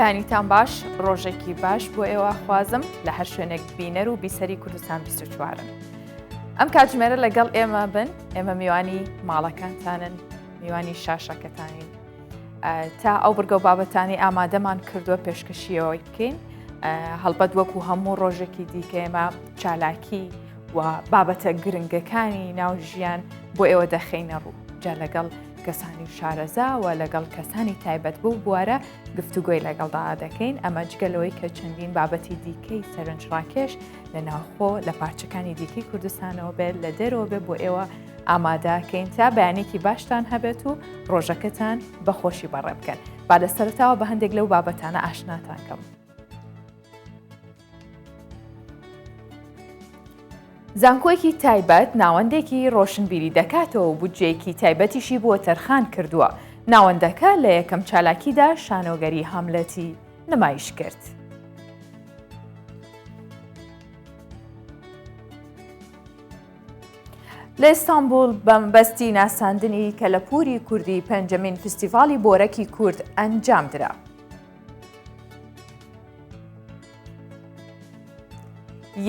بەیانیتان باش ڕۆژێکی باش بۆ ئێوە خوازم لە هەر شوێنێک بینەر و بیسەری کوردستان 24ن. ئەم کاتژمێرە لەگەڵ ئێمە بن، ئێمە میوانی ماڵەکانتانن، میوانی شاشەکەتانین. تا ئەو بڕگە و بابەتانی ئامادەمان کردووە پێشکەشیەوەی بکەین. هەڵبەت وەکو هەموو ڕۆژێکی دیکە ئێمە چالاکی و بابەتە گرنگەکانی ناو ژیان بۆ ئێوە دەخینە ڕوو. جا لەگەڵ کەسانی شارەزا و لەگەڵ کەسانی تایبەت بوو بوارە گفتوگۆی لەگەڵدا دەکەین. ئەمە جگەلەوەی کە چەندین بابەتی دیکەی سەرنجڕاکێش لە ناوخۆ لە پارچەکانی دیکەی کوردستانەوە بێت لە دەرەوە بێت بۆ ئێوە ئامادەکەین تا بەیانێکی باشتان هەبێت و ڕۆژەکەتان بەخۆشی بەڕێ بکەن. با لە سەرتاوە بە هەندێک لەو بابەتانە ئاشناتانکەم. زانکۆیەکی تایبەت ناوەندێکی ڕۆشنبیری دەکاتەوە و بودجەیەکی تایبەتیشی بۆ تەرخان کردووە. ناوەندەکە لە یەکەم چالاکیدا شانۆگەری هەملەتی نمایش کرد. لە ئیستانبول بەمبەستی ناساندنی کەلەپوری کوردی پەنجەمین فستیڤاڵی بۆرەکی کورد ئەنجام درا.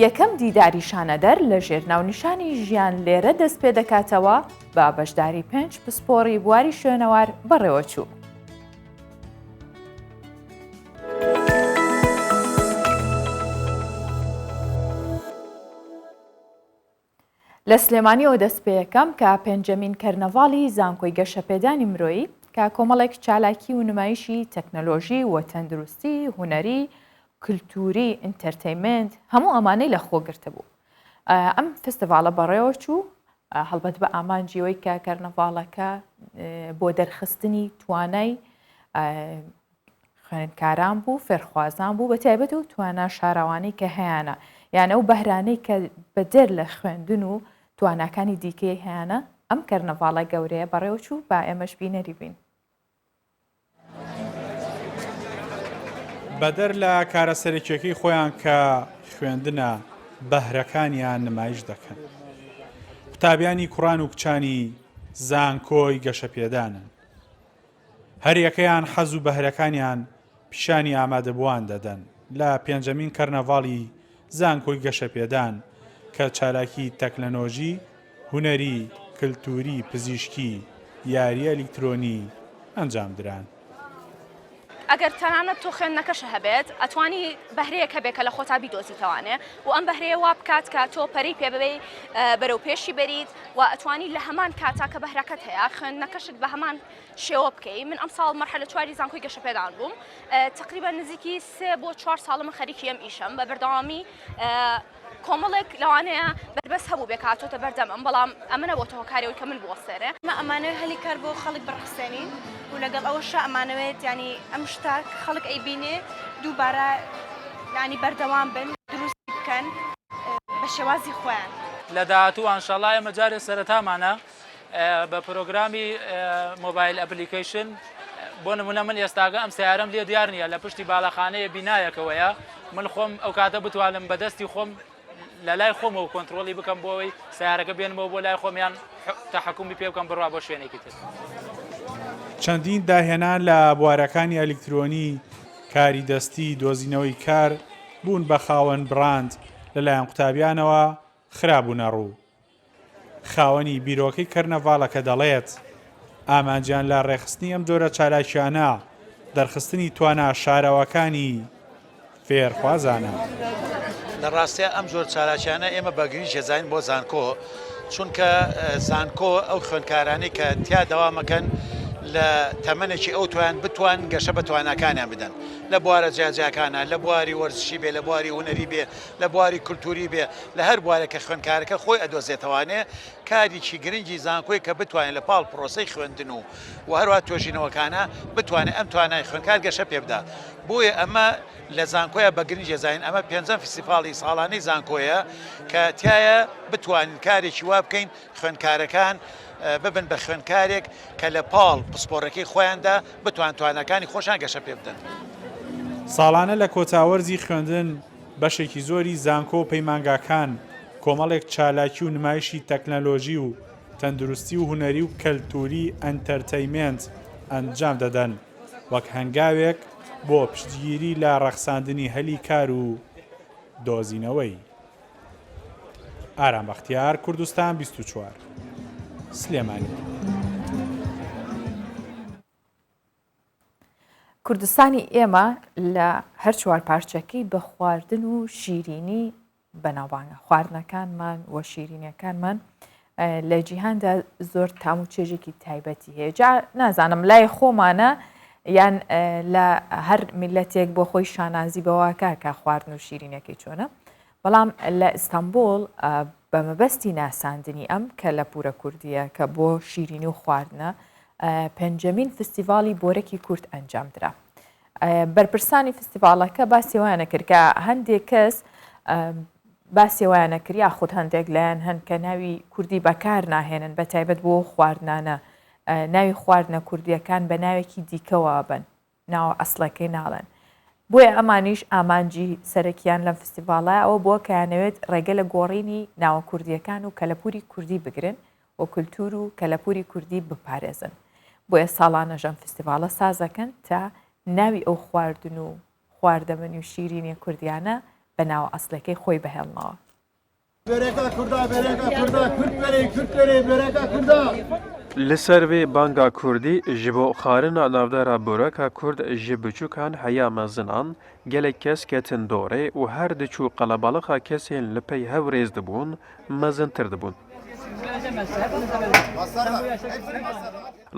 یەکەم دیداری شانەدەر لە ژێرناونیشانی ژیان لێرە دەست پێ دەکاتەوە بە بەشداری 5 پسپۆڕی بواری شوێنەوار بەڕێوەچوو. لە سلێمانیەوە دەست پێ یەکەم کە پێنجەمین کەرنەڤاڵی زانکۆی گەشەپێدانی مرۆیی کە کۆمەڵێک چالاکی و نمایشی تەکنەلۆژی و تەندروستی، هونەری، کلتوری، ئینتەرتەیمنت هەموو ئەمانەی لە خۆگرتە بوو. ئەم فستیڤاڵە بەڕێوە چوو هەڵبەت بە ئامانجیەوەی کە کەرنەڤاڵەکە بۆ دەرخستنی توانای خوێندکاران بوو، فێرخوازان بوو، بە تایبەت و توانە شاراوانەی کە هەیەە، یانە ئەو بەهرانەی کە بەدەر لە خوێندن و تواناکانی دیکەی هەیەە. ئەم کەرنەڤاڵە گەورەیە بەڕێوە چوو با ئێمەش بینەری بین. بەدەر لە کارەسەرێکیەکەی خۆیان کە خوێندنە بەهرەکانیان نمایش دەکەن. قوتابیانی کوڕان و کچانی زانکۆی گەشەپێدانن. هەر یەکەیان حەز و بەهرەکانیان پیشانی ئامادەبووان دەدەن لە پێنجەمین کەرنەڤاڵی زانکۆی گەشەپێدان کە چالاکی تەکنەلۆژی، هونەری، کلتوری، پزیشکی، یاری ئەلیکترۆنی ئەنجام دران. ئەگەر تەنانەت تۆ خوێندنەکەشە هەبێت ئەتوانی بەهرەیەک هەبێت کە لە خۆتا بیدۆزیتەوانێ و ئەم بەهرەیە وا بکات کە تۆ پەری پێ ببێ بەرەو پێشی بەریت و ئەتوانی لە هەمان کاتا کە بەهرەکەت هەیە خوێندنەکەشت بە هەمان شێوە بکەی. من ئەم ساڵ مەرحلە 4 زانکۆی گەشەپێدان بووم. تقریبا نزیکی 3 بۆ 4 ساڵ من خەریکی ئەم ئیشەم بە بەردەوامی کۆمەڵێک لەوانەیە بەربەس هەبوو بێ کاتۆتە بەردەمم، بەڵام ئەمەە بۆ تەوەکاریەوەی کە من بۆ سێرێ ئەمانەوێت هەلی کار بۆ خەڵک بڕخسێنین و لەگەڵ ئەوەشە ئەمانەوێت ینی ئەم شتا خەڵک ئەیبینێ دووبارە ینی بەردەوام بن دروستی بکەن بە شێوازی خۆیان. لە داهاتوو ئانشاڵڵا ئێمە جارێ سەرەتامانە بە پرۆگرامی مۆبایل ئەپلیکیشن بۆ نمونە من ئێستاگە ئەم سیارەم لێ دیار نییە لە پشتی باڵەخانەیە بینایەکەوەیە من خۆم ئەو کاتە بتوانم بەدەستی خۆم لە لای خۆمەوە کۆنتترۆلی بکەم بۆەوەی سیارەکە بێنمەوە بۆ لای خۆمیان تەحکومی پێ بکەم بڕوا بۆ شوێنێکی تر. چەندین داهێنان لە بوارەکانی ئەلیکترۆنی کاری دەستی دۆزینەوەی کار بوون بە خاوەن براند لەلایەن قوتابیانەوە خراببوونە ڕوو. خاوەنی بیرۆکەی کەرنەڤاڵەکە دەڵێت ئامانجیان لە ڕێخستنی ئەم جۆرە چالاکیانە دەرخستنی توانە شاراوەکانی فێرخوازانە. لە ڕاستەیە ئەم جۆر چالاکیانە ئێمە بەگرنگ ژێزانین بۆ زانکۆ، چونکە زانکۆ ئەو خوێندکارانی کە تیا دەوامەکەن لە تەمەنێکی ئەو بتوان گەشە بە تواناکانیان بدەن لە بوارە جیاجیاکانە، لە بواری وەرزشی بێ، لە بواری هونەری بێ، لە بواری کولتوری بێ، لە هەر بوارێکە خوێندکارەکە خۆی ئەدۆزێتەوانێ کاریی گرنگی زانکۆی کە بتوانێت لە پاڵ پرۆسەی خوێندن و هەروە تۆژینەوەکانە بتوانێت ئەم توانای خوێندکار گەشە پێ بدات. بۆیە ئەمە لە زانکۆیە بەگرنگ ژێزانین. ئەمە 5 فستیڤاڵی ساڵانەی زانکۆیە کە تایە بتوانین کارێکی وا بکەین خوێندکارەکان ببن بە خوێندکارێک کە لە پاڵ پسپۆڕەکەی خۆیاندا بتوان توانەکانی خۆشان گەشە پێ بدەن. ساڵانە لە کۆتاوەرزی خوێندن بەشێکی زۆری زانکۆ و پەیمانگاکان کۆمەڵێک چالاکی و نمایشی تەکنەلۆژی و تەندروستی و هونەری و کەلتوری ئەنتەرتەیمنت ئەنجام دەدەن وەک هەنگاوێک بۆ پشتگیری لە ڕەخساندنی هەلی کار و دۆزینەوەی. ئارام بەختیار، کوردستان 24 سلێمانی. کوردستانی ئێمە لە هەر چوار پارچەکەی بە خواردن و شیرینی بەناوبانگە. خواردنەکانمان و شیرینیەکانمان لە جیهاندا زۆر تام و چێژێکی تایبەتی هەیە. جا نازانم لای خۆمانە یان لە هەر میلەتێک بۆ خۆی شانازی بەواکە کە خواردن و شیرینەکەی چۆنە، بەڵام لە ئیستانبول بە مەبەستی ناساندنی ئەم کە لە پورە کوردیە کە بۆ شیرینی و خواردنە پێنجەمین فستیڤاڵی بۆرەکی کورد ئەنجام درا. بەرپرسانی فستیڤاڵەکە باسی وایانە کرد کە هەندێک کەس باسی وایانە کرد یا خودت هەندێک لایەن هەن کە ناوی کوردی بەکار ناهێنن بە تایبەت بۆ خواردنانە، ناوی خواردنە کوردیەکان بە ناوێکی دیکەوە بن، ناوە ئەسڵەکەی ناڵێن. بۆیە ئەمانیش ئامانجی سەرەکیان لەم فستیڤاڵە ئەوە بۆ کەیانەوێت ڕێگە لە گۆڕینی ناوە کوردیەکان و کەلەپوری کوردی بگرن و کولتور و کەلەپوری کوردی بپارێزن. بۆیە ساڵانە ژەم فستیڤاڵە سازەکەن تا ناوی ئەو خواردن و خواردەمەنی و شیرینی کوردیانە بە ناوە ئەسڵەکەی خۆی بەهێڵنەوە. لەسەر وێ بانگا کوردی ji bo xwarina navdara boreka Kurd ji biçûkan heya mezinan gelek kes ketin dorê û her diçû qelebalixê kesên li pey hev rêz dibûn, mezintir dibûn.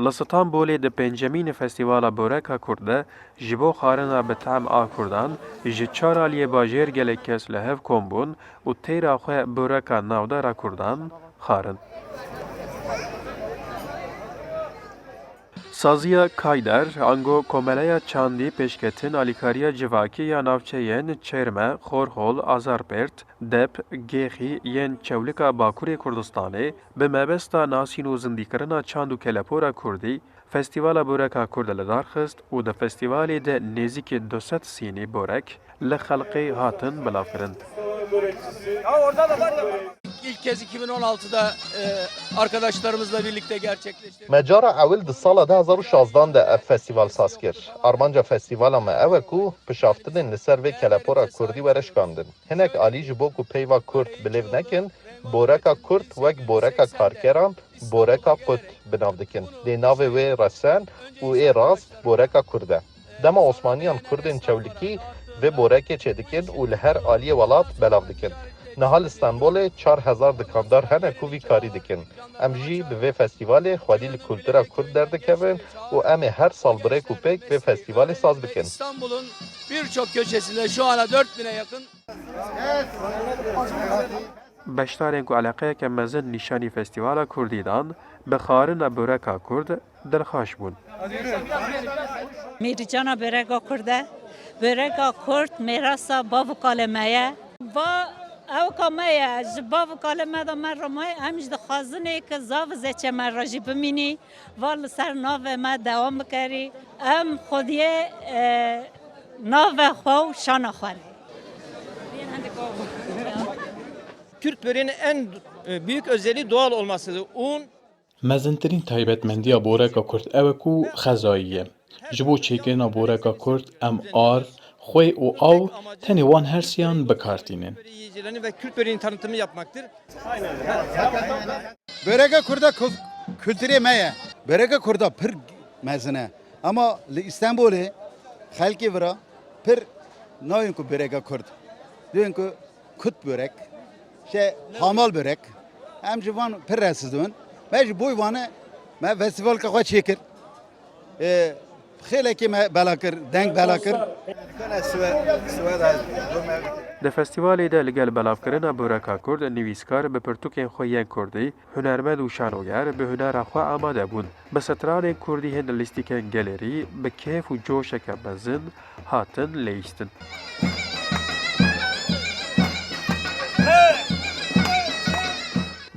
Li Stenbolê di pêncemîn Festîvala Boreka Kurd de ji bo xwarina bi tehm a Kurdan ji çar aliyê bajêr gelek kes li hev kom bûn û têra xwe boreka navdara Kurdan xwarin. Saziya Kayder, ango komeleya çandî pêşketin alîkariya civakî ya navçeyên Çêrme, Xorhol, Azarpêrt, Dep, Gêxî yên Çewlika Bakurê Kurdistanê bi mebesta nasîn û zindîkirina çand û kelepora Kurdî, Festîvala Boreka Kurd li dar xist û di festîvalê de nêzîkî 200 sînî borek li xelqê hatin bilavkirin. İlk kez 2016'da arkadaşlarımızla birlikte gerçekleştirdik. Mecara evvel di sala 2016 de ev festival saz kir. Armanca festivala me ev ku pişaftinên li ser vê kelepora Kurdî wereşkandin. Hinek alî ji bo ku peyva Kurd bilêv nekin, boreka Kurd wek boreka karkeran, boreka Qut binav dikin. Lê navê wê Resen û ê rast boreka Kurd e. Dema Osmaniyan Kurdên Çewlikî vê borekê çêdikin û li her aliyê welat belav dikin. Nihal İstanbulê 4000 dikandar hene ku vî karî dikin. Em jî bi vê festîvalê xwedî li kultura Kurd derdikevin û em ê her sal birêk û pêk vê festîvalê saz bikin. İstanbul'un birçok köşesinde şu ana 4000'e yakın Beşdarên ku eleqeyeke mezin nîşanî Festîvala Kurdî dan, bi xwarina Boreka Kurd dilxweş bûn. Mîrcana Boreka Kurd e. Boreka Kurd mêrasa bav û kalê me ye. Ew ka me ye ji bav û kalê me de me remaye em ji dixwazinê ki zav zêçe me re jî bimînî, va li ser navê me dewam bikerî. Em xwediyê navê xwe û şana xwe ne. Kürt böreğinin en büyük özelliği doğal olmasıdır. Un Mezintirîn taybetmendiya Boreka Kurd ew e ku xezayî ye. Ji bo çêkirina Boreka Kurd em ar, xwe û aw tenê wan hersiyan bikartînin. yiyicilerini ve Kürt böreğinin tanıtımı yapmaktır. Boreka Kurda kültürê me ye. Boreka Kurda pir mezin e. Ama li İstanbulê xelkê vira pir nayên ku Boreka Kurd. Diyên ku Kut börek, hamal börek. Em ji van pir resiz dibin. Me ji boî wan e me festîvaleka xwe çêkir. Xêlekê me bela kir, deng bela kir. Di festîvalê de li gel belavkirina Boreka Kurd nivîskar bi pirtûkên xwe yên Kurdî, hunermend û şanoger bi hunera xwe amade bûn. Bi stranên Kurdî hin lîstîkên gelerî bi kêf û coşeke mezin hatin lêîstin.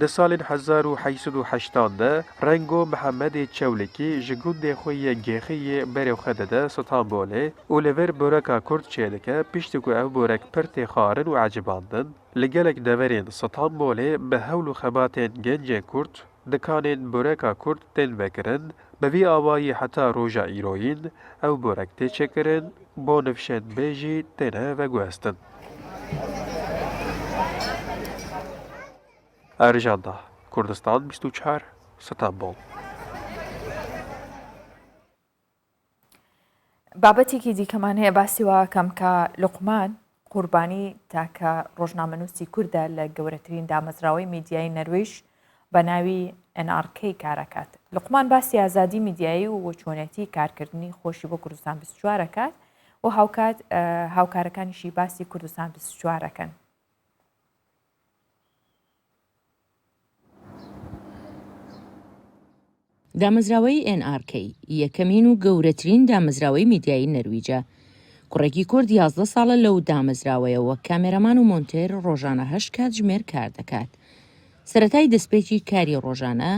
Di salên 1880 de Rengo Mihemedê Çewlikî ji gundê xwe yê Gêxiyê berê xwe dide Stenbolê û li vir Boreka Kurd çêdike piştî ku ev borek pir tê xwarin û ecibandin, li gelek deverên Stenbolê bi hewl û xebatên gencên Kurd dikanên Boreka Kurd tên vekirin, بەوی ئاوایی هەتا ڕۆژە ئیرۆین ئەو بۆرەک تێچێکردن بۆ نفشێن بێژی تێنە بەگوێستن. ئەرژاندا کوردستان 24 ستامبول. بابەتێکی دیکەمان هەیە باسی واکەم کە لوقمان قوربانی تاکە ڕۆژنامەنووسی کووردە لە گەورەترین دامەزراوەی میدیای نەروێژ بە ناوی NRK کارەکات. لوقمان باسی ئازادی میدیایی و چۆنێتی کارکردنی خۆشی بۆ کوردستان 24کات و هاوکارەکانیشی باسی کوردستان 24کەن. دامەزراوەی NRK یەکەمین و گەورەترین دامەزراوەی میدیایی نەرویجە. کوڕێکی کورد 11 ساڵە لەو دامەزراوەیەوە کامێرەمان و مۆنتێر ڕۆژانە 8 کات ژمێر کار دەکات. سەرەتای دەستپێکی کاری ڕۆژانە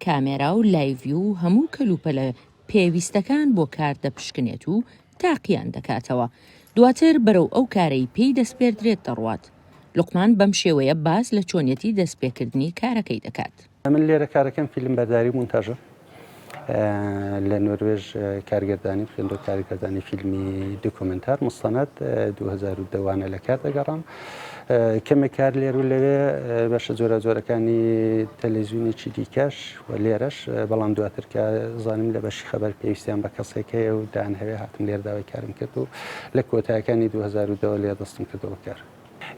کامێرا و لایڤی و هەموو کەلوپەلە پێویستەکان بۆ کار دەپشکنێت و تاقییان دەکاتەوە. دواتر بەرەو ئەو کارەی پێی دەستپێردرێت دەڕوات. لوقمان بەم شێوەیە باس لە چۆنیەتی دەستپێکردنی کارەکەی دەکات. من لێرە کارەکەم فیلم بەرداری مونتاژە لە نۆروێژ کارگەردانی خوێندۆ کارگەردانی فیلمی دوکومنتار مستەنەد 2010 لە کار دەگەڕام. کەمێک کار لێر و لەوێ بەشە جۆرە جۆرەکانی تەلەڤیزیونێکی دیکەش و لێرەش بەڵام دواتر کە زانیم لە بەشی خەبەر پێویستیان بە کەسێکەیە و دانهەوێ هاتم لێر داوای کارم کرد و لە کۆتایەکانی 2010 لێ دەستم کردەوە کار.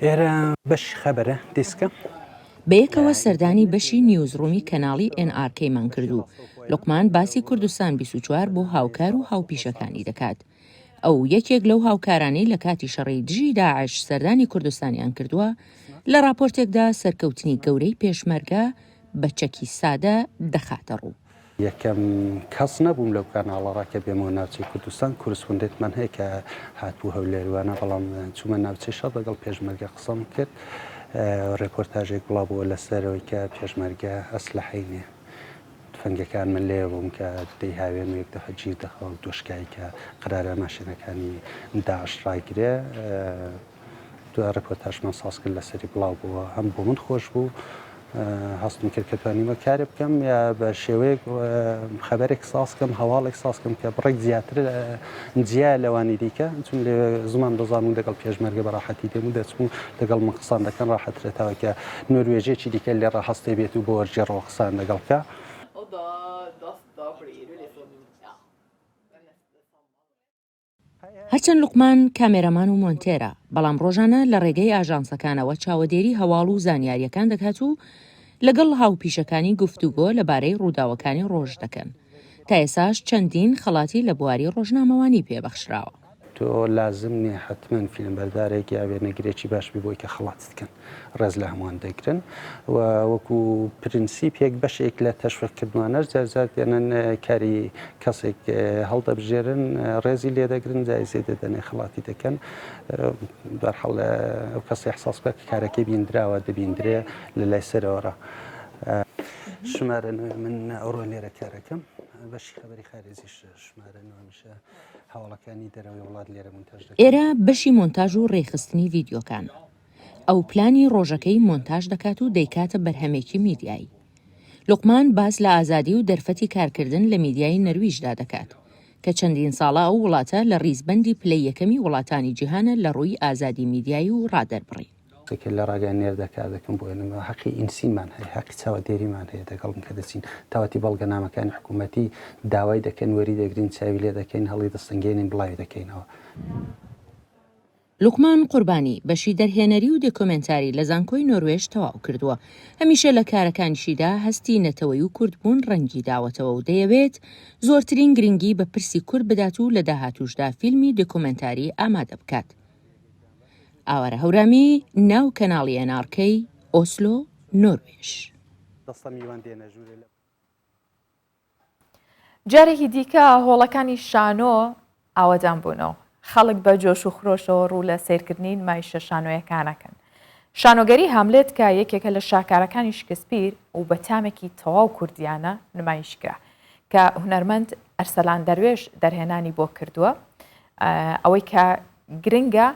ئێرە بەشی خەبەرە دیسکە بەیەکەوە سەردانی بەشی نیوزڕوومی کەناڵی NRK-مان کردو. لوقمان باسی کوردستان 24 بۆ هاوکار و هاوپیشەکانی دەکات. ئەو یەکێک لەو هاوکارانەی لە کاتی شەڕی دژی داعش سەردانی کوردستانیان کردووە لە راپۆرتێکدا سەرکەوتنی گەورەی پێشمەرگە بە چەکی سادە دەخاتە ڕوو. یەکەم کەس نەبووم لەو کاناڵەڕاکە بێمەوە ناوچەی کوردستان کورسپۆندێتمان هەیە کە هاتبوو هەولێروانە بەڵام چوومە ناوچەی شەڕ لەگەڵ پێشمەرگە قسەم کرد. ڕێپۆرتاژێک بڵاوبووە لەسەرەوەی کە پێشمەرگە ئەسلحەی نییە. تفەنگەکان من لێ بووم کە دەی هاوێن و یەک دەفە گیر دەخەوە دۆشکایی کە قرارە ماشینەکانی داعش ڕایگرێ. دوای ڕێپۆرتاژمان ساز کرد لەسەری بڵاو بووە هەم بۆ من خۆش بوو هەستم کرد کە توانیمە کارێ بکەم یا بە شێوەیەک خەبەرێک ساز بکەم هەواڵێک ساز بکەم کە بڕێک زیاتر جیا لەوانی دیکە چون لێ زمان دەزانم لەگەڵ پێشمەرگە بەڕاحەتی دێم و دەچم لەگەڵ من قسان دەکەن ڕاحەترێتەوە کە نۆروێژێکی دیکە لێڕە هەستێ بێت و بۆ وەرجێڕەوە قسان لەگەڵکە. هەرچەند لوقمان کامێرەمان و مۆنتێرە بەڵام ڕۆژانە لە ڕێگەی ئاژانسەکانەوە چاوەدێری هەواڵ و زانیاریەکان دەکات و لەگەڵ هاوپیشەکانی گفتوگۆ لەبارەی ڕووداوەکانی ڕۆژ دەکەن. تا ئێساش چەندین خەڵاتی لە بواری ڕۆژنامەوانی پێبەخشراوە. تۆ لازم نییە حتمما فیلم بەردارێکی یاوێنەگرێکی باش بۆی کە خەڵات بکەن ڕێز لە هەمووان دەگرن و وەکو پرینسیپێک بەشێک لە تەشویقکردنوانەش جارجار دێنن کاری کەسێک هەڵدەبژێرن ڕێزی لێ دەگرن جایزێ دەدەنێ خەڵاتی دەکەن بەرحەڵ ئەو کەسی احساس بکات کە کارەکەی بیندراوە دەبیندرێ لە لای سەرەوەرە. ژمارە من ئەوڕۆ لێرە کارەکەم بەشی خەبەری خارجیش ژمارە نوێمیشە هەواڵەکانی دەرەوەی وڵات لێرە مونتاژ دەکەن. ئێرە بەشی مۆنتاژ و ڕێخستنی ڤیدیۆکان. ئەو پلانی ڕۆژەکەی مۆنتاژ دەکات و دەیکاتە بەرهەمێکی میدیایی. لوقمان باس لە ئازادی و دەرفەتی کارکردن لە میدیای نەرویجدا دەکات کە چەندین ساڵە ئەو وڵاتە لە ڕیزبەندی پلەی یەکەمی وڵاتانی جیهانە لە ڕووی ئازادی میدیایی و ڕادەربڕی. لە ڕاگەیان نێردە کار دەکەم بۆ نمە حەقی ئینسیمان هەیە حەقی چاوەدێریمان هەیە دەگەڵم کە دەچین تاواتی بەڵگەنامەکانی حکوومەتی داوای دەکەن وەری دەگرین چاوی لێ دەکەین هەڵی دەستەنگێنین بڵاوی دەکەینەوە. لوقمان قوربانی بەشی دەرهێنەری و دۆکۆمنتاری لە زانکۆی نۆروێژ تەواو کردووە. هەمیشە لە کارەکانیشیدا هەستی نەتەوەی و کوردبوون ڕەنگی داوەتەوە و دەیەوێت زۆرترین گرنگی بە پرسی کورد بدات و لە داهاتووشدا فیلمی دۆکۆمنتاری ئامادە بکات. ئاوارە هەورامی ناو کەناڵی NRK ئۆسلۆ نۆروێژ. جارێکی دیکە هۆڵەکانی شانۆ ئاوەدان بوونەوە. خەڵک بە جۆش و خرۆشەوە ڕوو لە سیرکردنی نمایشە شانۆیەکانەکەن. شانۆگەری هەملێت کە یەکێکە لە شاکارەکانی شکسپیر و بە تامێکی تەواو کوردیانە نمایشکرا کە هونەرمەند ئەرسەلان دەروێش دەرهێنانی بۆ کردووە. ئەوەی کە گرنگە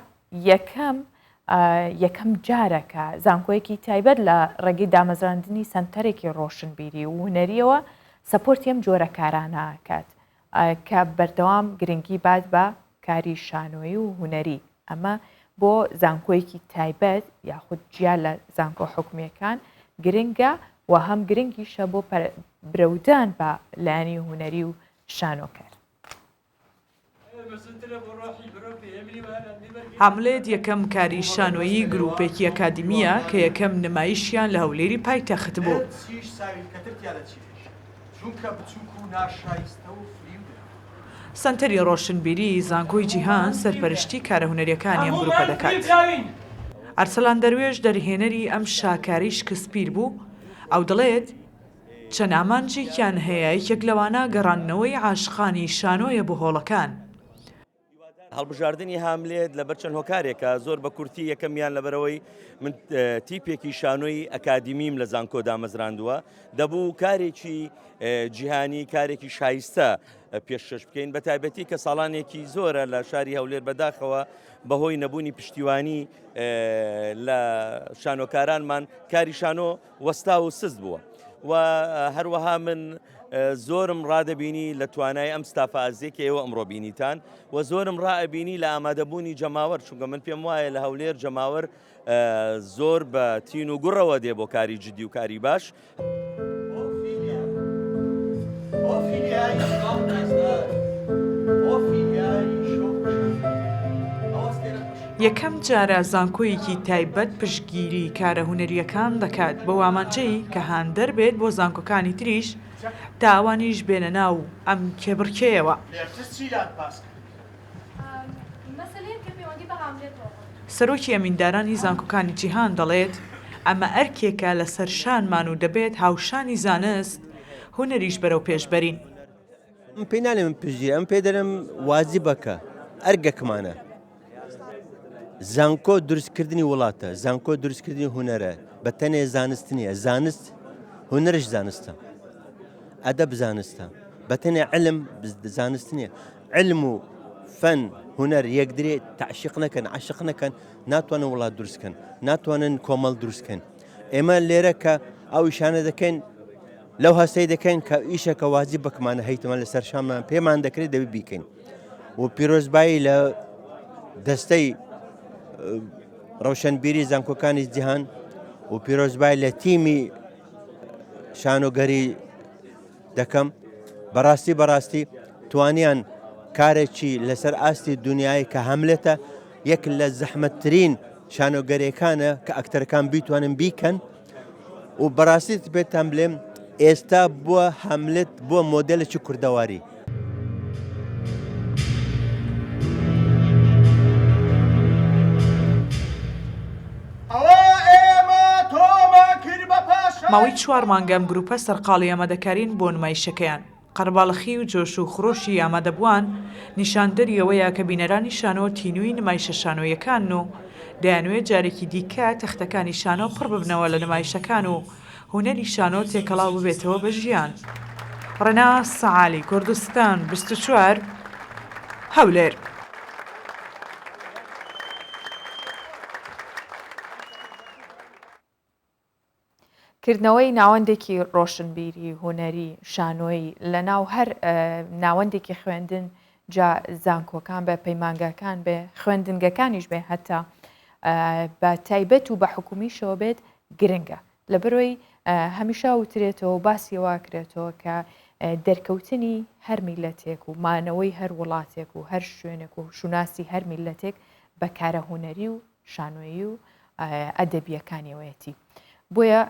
یەکەم جارەکە زانکۆیەکی تایبەت لە ڕێگەی دامەزراندنی سنتەرێکی ڕۆشنبیری و هونەریەوە سەپۆرتی ئەم جۆرە کارانەکات کە بەردەوام گرنگی بات بە کاری شانۆیی و هوەری. ئەمە بۆ زانکۆیەکی تایبەت یاخود جیا لە زانکۆ حکومیەکان گرنگە و هەم گرنگیشە بۆ برەودان بە لایەنی هوەری و شانۆکار. هەملێت یەکەم کاری شانۆیی گروپێکی ئەکادمیە کە یەکەم نمایشیان لە هەولێری پایتەخت بوو. سنتەری ڕۆشنبیری زانکۆی جیهان سەرپەرشتی کارە هونەریەکانی ئەم گروپە دەکات. ئەرسەلان دەروێش دەرهێنەری ئەم شاکاری شکسپیر بوو، ئەو دەڵێت چەند ئامانجێکیان هەیە یەکێک لەوانە گەڕاندنەوەی عاشقانی شانۆیە بۆ هۆڵەکان. هەڵبژاردننی هاملێت لەبەر چەند هۆکارێکە زۆر بە کورتی یەکەمیان لەبەرەوەی من تیپێکی شانۆی ئەکادیمیم لە زانکۆ دامەزراندووە دەبوو کارێکی جیهانی کارێکی شایستە پێشکەش بکەین بە تایبەتی کە ساڵانێکی زۆرە لە شاری هەولێر بەداخەوە بەهۆی نەبوونی پشتیوانی لە شانۆکارانمان کاری شانۆ وەستا و سست بووە و هەروەها من زۆرم ڕادەبینی لە توانای ئەم ستافازێک ئێوە ئەمڕۆ بینیتان و زۆرم ڕائبینی لە ئامادەبوونی جەماوەر چونکە من پێم وایە لە هەولێر جەماوەر زۆر بە تین و گوڕەوە دێ بۆ کاری جدی و کاری باش. یەکەم جارە زانکۆیەکی تایبەت پشتگیری کارە هونەریەکان دەکات بە وامانجەی کە هاندەر بێت بۆ زانکۆکانی تریش تاوانیش بێنە ناو ئەم کێبڕکێیەوە. سەرۆکی ئەمیندارانی زانکۆکانی جیهان دەڵێت ئەمە ئەرکێکە لە سەرشانمان و دەبێت هاوشانی زانست هونەریش بەرەو پێشبەرین. من پێی ناڵێ من پشتگیر ئەم پێ دەرم واجبەکە ئەرگەکمانە. زانکۆ دروستکردنی وڵاتە، زانکۆ دروستکردنی هوەرە بە تەنێ زانست نییە، زانست هوەرش زانستە، ئەدەب زانستە، بە تەنێ علم زانست نییە، علم و فەن هوەر یەکدرێ تعشیق نەکەن، عاشق نەکەن، ناتوانن وڵات دروستکەن، ناتوانن کۆمەڵ دروستکەن. ئێمە لێرە کە ئەو ئیشانە دەکەین لەو هەستەی دەکەین کە ئیشەکە واجب بکمانە هەیتمان لە سەرشانمان پێمان دەکرێت دەبی بیکەین و پیرۆزبایی لە دەستەی ڕەوشنبیری زانکۆکانی جیهان و پیرۆزبای لە تیمی شانۆگەری دەکەم بەڕاستی توانیان کارێکی لەسەر ئاستی دنیای کە هەملێتە یەک لە زەحمەتترین شانۆگەریەکانە کە ئەکتەرەکان بیتوانن بیکەن و بەڕاستی بێتان بڵێم ئێستا بووە هەملێت بووە مۆدێلێکی کوردەواری. ماوەی 4 مانگەم گروپە سەرقاڵی ئامادەکارین بۆ نمایشەکەیان. قەرباڵخی و جۆش و خڕۆشی ئامادەبووان نیشاندەریەوەیە کە بینەرانی شانۆ تینووی نمایشە شانۆیەکان و دەیانوێت جارێکی دیکە تەختەکانی شانۆ پڕ ببنەوە لە نمایشەکان و هونەری شانۆ تێکەڵاو ببێتەوە بە ژیان. ڕەنا سەعالی، کوردستان 24 هەولێر. کردنەوەی ناوەندێکی ڕۆشنبیری هوەری شانۆی لە ناو هەر ناوەندێکی خوێندن جا زانکۆکان بە پەیمانگاکان بێ خوێندنگەکانیش بێ هەتا بە تایبەت و بە حکومیشەوە بێت گرنگە لەبەرەوەی هەمیشە وترێتەوە باسیەوە کرێتەوە کە دەرکەوتنی هەر میلەتێک و مانەوەی هەر وڵاتێک و هەر شوێنێک و شوناسی هەر میلەتێک بە کارە هوەری و شانۆیی و ئەدەبیەکانیەوەیەتی. بۆیە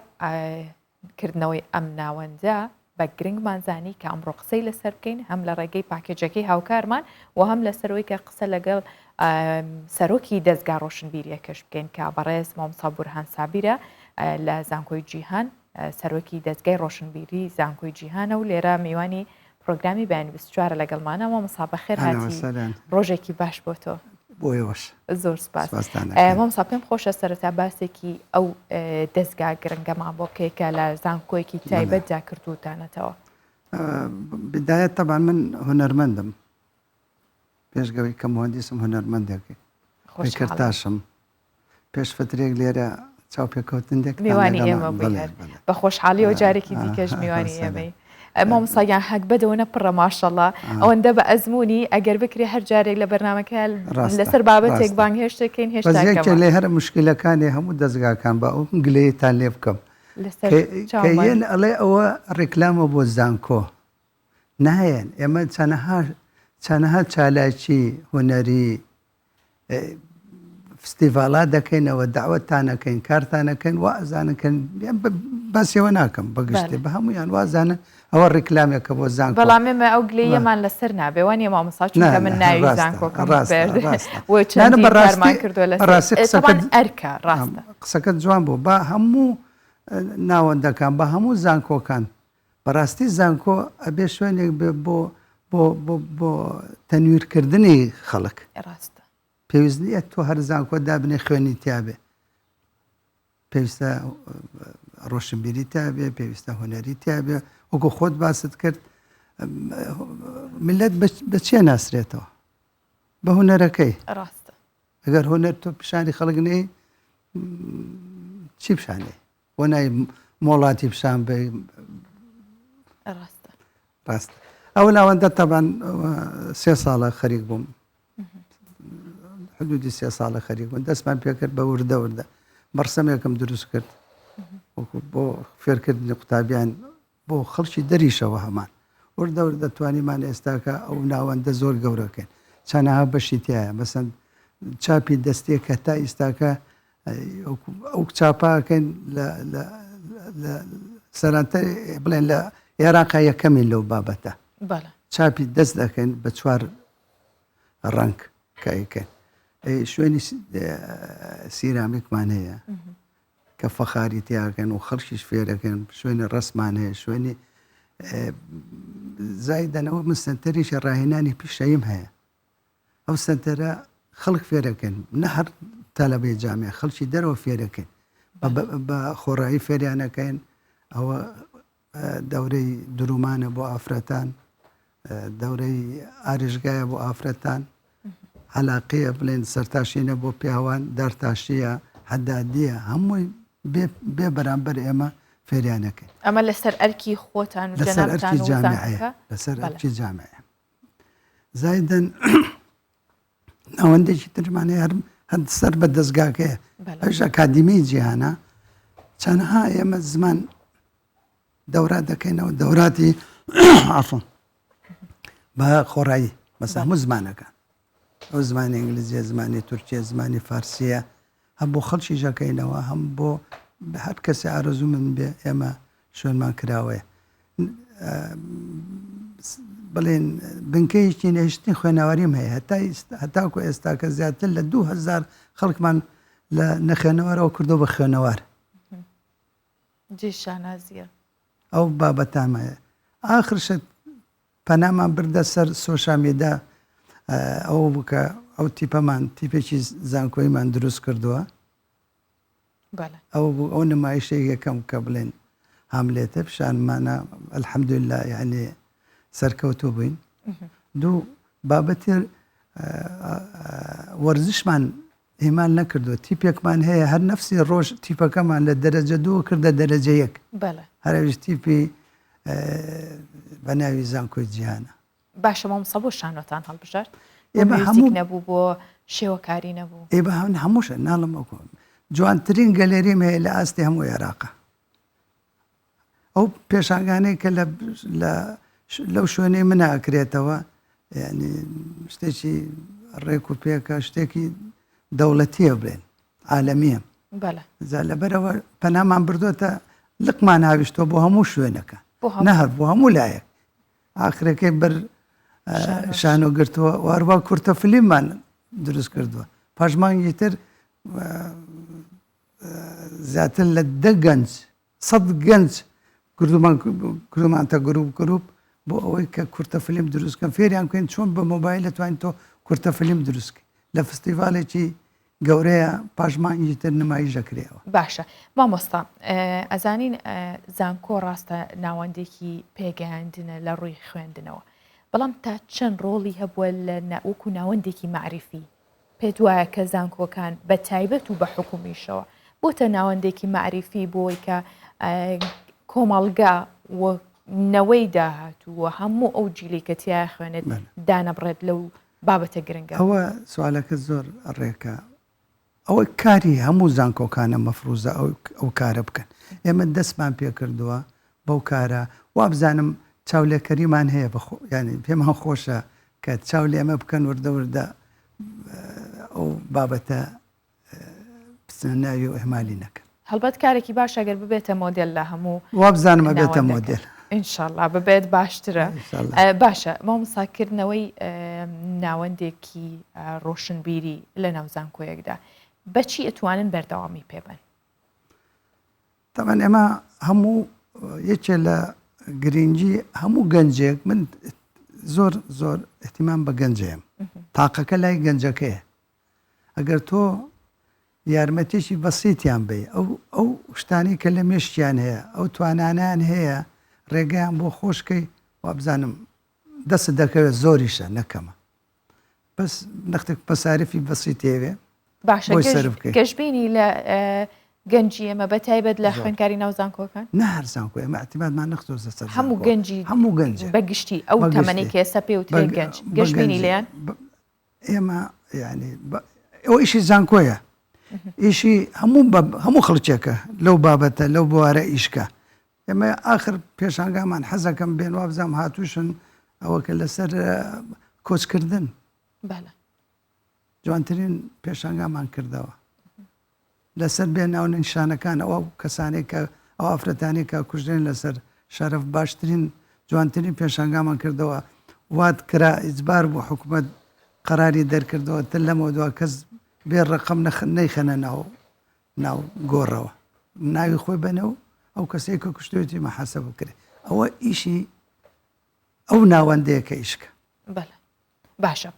کردنەوەی ئەم ناوەندە بە گرنگمانزانی کە ئەمڕۆ قسەی لەسەر بکەین هەم لە ڕێگەی پاکێجەکەی هاوکارمان و هەم لەسەرەوەی کە قسە لەگەڵ سەرۆکی دەستگا ڕۆشنبیریەکەش بکەین کە بەڕێز مامۆستا بورهان سابیرە لە زانکۆی جیهان سەرۆکی دەستگای ڕۆشنبیری زانکۆی جیهانە و لێرە میوانی پرۆگرامی بەیانی 24 لەگەڵمانە مامۆستا بەخێر هاتی ڕۆژێکی باش بۆ تۆ. بۆیەوەش زۆر سپاس. مامۆستا پێم خۆشە سەرەتا باسێکی ئەو دەستگا گرنگەمان بۆ بکەیکە لە زانکۆیەکی تایبەتدا کردوتانەتەوە. بدایەت تەبان من هونەرمەندم پێشگەوەی کە مهندسم هونەرمەندێکی کرتاشم پێش فترێک لێرە چاوپێکەوتندێک میوانی ئێمە بە خۆشحاڵی و جارێکی دیکەش میوانی ئێمەی مامۆستایان حەک بەدەوە نەپڕە ماشەڵڵا ئەوەندە بە ئەزمموی ئەگەر بکری هەر جارێک لە بەرنمەکە لەسەر بابەتێک بانگ هێشتەکەین هێشتا لێ هەر مشکلەکانی هەموو دەستگاکان بە ئەو گلەیەتان لێ بکەم کەیەن ئەڵێ ئەوە ڕێکلامە بۆ زانکۆ نایەن ئێمە چەنەها چالاکی هوەری فستیڤاڵا دەکەینەوە داوەتانەکەین کارتانەکەین وازانەکەن باسیەوە ناکەم بەگشتێ بە هەمویان وازانە ئەوە ڕێکلامێکە بۆ زانکۆ بەڵامێمە ئەو گلەیەمان لەسەر نابێوانێ مامۆستا چونکە من ناوی زانکۆکەم ئەرکە ڕاستە قسەکە جوان بوو بە هەموو ناوەندەکان بە هەموو زانکۆکان بەڕاستی زانکۆ ئەبێ شوێنێک بێ بۆ تەنویرکردنی خەڵک ڕاستە پێویست نیە تۆ هەر زانکۆ دابنێ خوێنی تیاابێ پێویستە ڕۆشنبیری تیاابێ پێویستە هوەری تیاابێ وەکو خۆت باست کرد ملت بە چێ ناسرێتەوە بە هوەرەکەی ڕاستە ئەگەر هوەر تۆ پیشانی خەڵک نەی چی پیشانێ بۆ نای مۆڵاتی پیشان بێ ڕاست ئەو ناوەندە تەبان 3 ساڵە خەریک بووم حدودی 3 ساڵە خەریک بوون دەستمان پێکرد بە وردە بەرسەمێکم دروست کرد بۆ فێرکردنی قوتابیان بۆ خەڵکی دەریشەوە هەمان وردە دەتوانیمان ئێستاکە ئەو ناوەندە زۆر گەورەکەن چەنەها بەشی تایە مەسەن چاپی دەستێک کە تا ئیستاکە ئەو چاپاکەن لە سەرانتەر بڵێن لە عێراقا یەکەمی لەو بابەتە چاپی دەست دەکەن بە 4 ڕنگ کایکەن شوێنی سیرامیکمان هەیە کە فەخاری تیاکەن و خەڵکیش فێرەکەن شوێنی ڕسمان هەیە شوێنی زایدەنەوە من سنتەریشە ڕاهێنانی پیشەیم هەیە ئەو سنتەرە خەڵک فێرەکەن نە هەر تەلەبەی جامێ خەڵکی دەرەوە فێرەکەن بە خۆڕایی فێریانەکەن ئەوە دەورەی درومانە بۆ ئافرەتان دەورەی ئارژگایە بۆ ئافرەتان علاقەیە بڵێن سەرتاشینە بۆ پیاوان دەرتاشیە حەدادیە هەمووی بێ بەرامبەر ئێمە فێریانەکەن ئەمە لەسەر ئەرکی خۆتان و لەسەر جامعەیە لەسەر ئەرکی جامعەیە زایدەن ناوەندێکی ترمانەیە هەر سەر بە دەستگاکەیە ئەوش ئەکادیمی جیهانە چەندها ئێمە زمان دەورات دەکەینەوە دەوراتی عفۆن بە خۆڕایی بەس هەموو زمانەکان ئەو زمانی ئینگلیزیە زمانی تورکیە زمانی فارسیە هەم بۆ خەڵکی ژەکەینەوە هەم بۆ هەر کەسی ئارەزوو من بێ ئێمە شوێنمان کراوەیە بڵێن بنکەیەکی نێشتنی خوێنەوەریم هەیە هەتاکو ئێستاکە زیاتر لە 2000 خەڵکمان لە نەخێنەوەرەوە کردو بە خوێنەوار شانازیە ئەو بابەتانمایە ئاخرشت پەنامان بردە سەر سۆشامیدا ئەو بکە ئەو تیپەمان تیپێکی زانکۆیمان دروست کردووە ئەو نمایشەیە یەکەم کە بڵێن هاملێتە پیشانمانە ئەلحەمدوللا یعنی سەرکەوتوو بووین دوو بابەتی وەرزشمان ئێمان نەکردو تیپێکمان هەیە هەر نەفسی ڕۆژ تیپەکەمان لە دەرەجە 2 کردە دەرەجە 1 هەرویش تیپی بە ناوی زانکۆی جیهانە باشە مامۆستا بۆ شانۆتان هەڵبژارد ئێمە هەموو نەبوو بۆ شێوەکاری نەبوو ئێمە هەمووشە ناڵم ئەوکۆ جوانترین گەلێریم هەیە لە ئاستی هەموو عێراقا ئەو پێشانگانەی کە لەو شوێنەی منە ئەکرێتەوە یعنی شتێکی ڕێک و پێکە شتێکی دەوڵەتیە بڵێن عالەمیە لەبەرەوە پەنامان بردوۆتە لقمان هاویشتۆ بۆ هەموو شوێنەکە نەهەر بۆ هەموو لایەک ئاخرەکەی بەر شانۆ گرتووە وارووا کورتە فلیممان دروست کردووە پاشمانگی تر زیاتر لە 10 گەنج 100 گەنج کردمانتە گروپ بۆ ئەوەی کە کورتە فلیم دروستکەن فێریان کوێن چۆن بە مۆبایل دەتوانین تۆ کورتە فلیم دروستکە لە فستیڤالێکی گەورەیە پاشمانگی تر نمایش دەکرێەوە باشە مامۆستا ئەزانین زانکۆ ڕاستە ناوەندێکی پێگەیاندنە لە ڕووی خوێندنەوە بەڵام تا چەند ڕۆڵی هەبووە لە وەکو ناوەندێکی معریفی پێت وایە کە زانکۆکان بە تایبەت و بە حکومیشەوە بۆتە ناوەندێکی معریفی بۆی کە کۆمەڵگا و نەوەی داهاتووە هەموو ئەو جیلی کە تیا خوێنێت دانەبڕێت لەو بابەتە گرنگە. ئەوە سوالەکە زۆر ڕێکە. ئەوە کاری هەموو زانکۆکانە مەفروزە ئەو کارە بکەن. ئێمە دەستمان پێ کردووە بەو کارە وابزانم چاولێکەریمان هەیە ینی پێمان خۆشە کە چاو لێ ئەمە بکەن وردە وردە ئەو بابەتە بچنە ناوی و ئەهمالی نەکەن. هەڵبەت کارێکی باش ئەگەر ببێتە مۆدل لە هەموو وابزانمە بێتە مۆدل. ئینشاءالله ببێت باشترە. باشە مامۆستاکردنەوەی ناوەندێکی ڕۆشنبیری لە ناو زانکۆیەکدا بەچی ئەتوانن بەردەوامی پێبن؟ تەمەن ئێمە هەموو یەکێ لە گرنگی هەموو گەنجێک من زۆر احتیمام بە گەنجەیەم تاقەکە لای گەنجەکەیە ئەگەر تۆ یارمەتێکی بەسیتیان بێ ئەو شتانی کە لە مێشتیان هەیە ئەو توانانیان هەیە ڕێگەیان بۆ خۆشکەی وابزانم دەست دەکەوێت زۆریشە نەکەمە بەس نەختێک پەساریفی بەسیتێوێ باشە گەشتبینی لە گەنجی ئێمە بە تایبەت لە خوێنکاری ناو زانکۆکان نە هەر زانکۆ ئێمە اعتیمادمان نەخستۆزە سەر هەموو گەنجی هەموو گەنج بەگشتی ئەو تەمەنێک ئێستا پێ وترێ گەنج گەشتبینی لێیان ئێمە ینی ئەوە ئیشی زانکۆیە ئیشی هەموو خەڵکێکە لەو بابەتە لەو بوارە ئیشکە ئێمە آخر پێشانگامان حەزەکەم بێن وابزانم هاتووشن ئەوە کە لەسەر کۆچکردن جوانترین پێشانگامان کردەوە لەسەر بێ ناو نیشانەکان ئەوە کەسانێک کە ئەو ئافرەتانی کە کوژدێن لەسەر شەرف باشترین جوانترین پێشانگامان کردەوە وات کرا ئیجبار بۆ حکوومەت قەراری دەرکردەوە تر لەمە دووە کەس بێ ڕقم نەیخەنە ناو گۆڕەوە ناوی خۆی بنەو ئەو کەسێک کە کوشتێتی مەحاسە بکرێت ئەوە ئیشی ئەو ناوەندەیە کە ئیشکە باشە.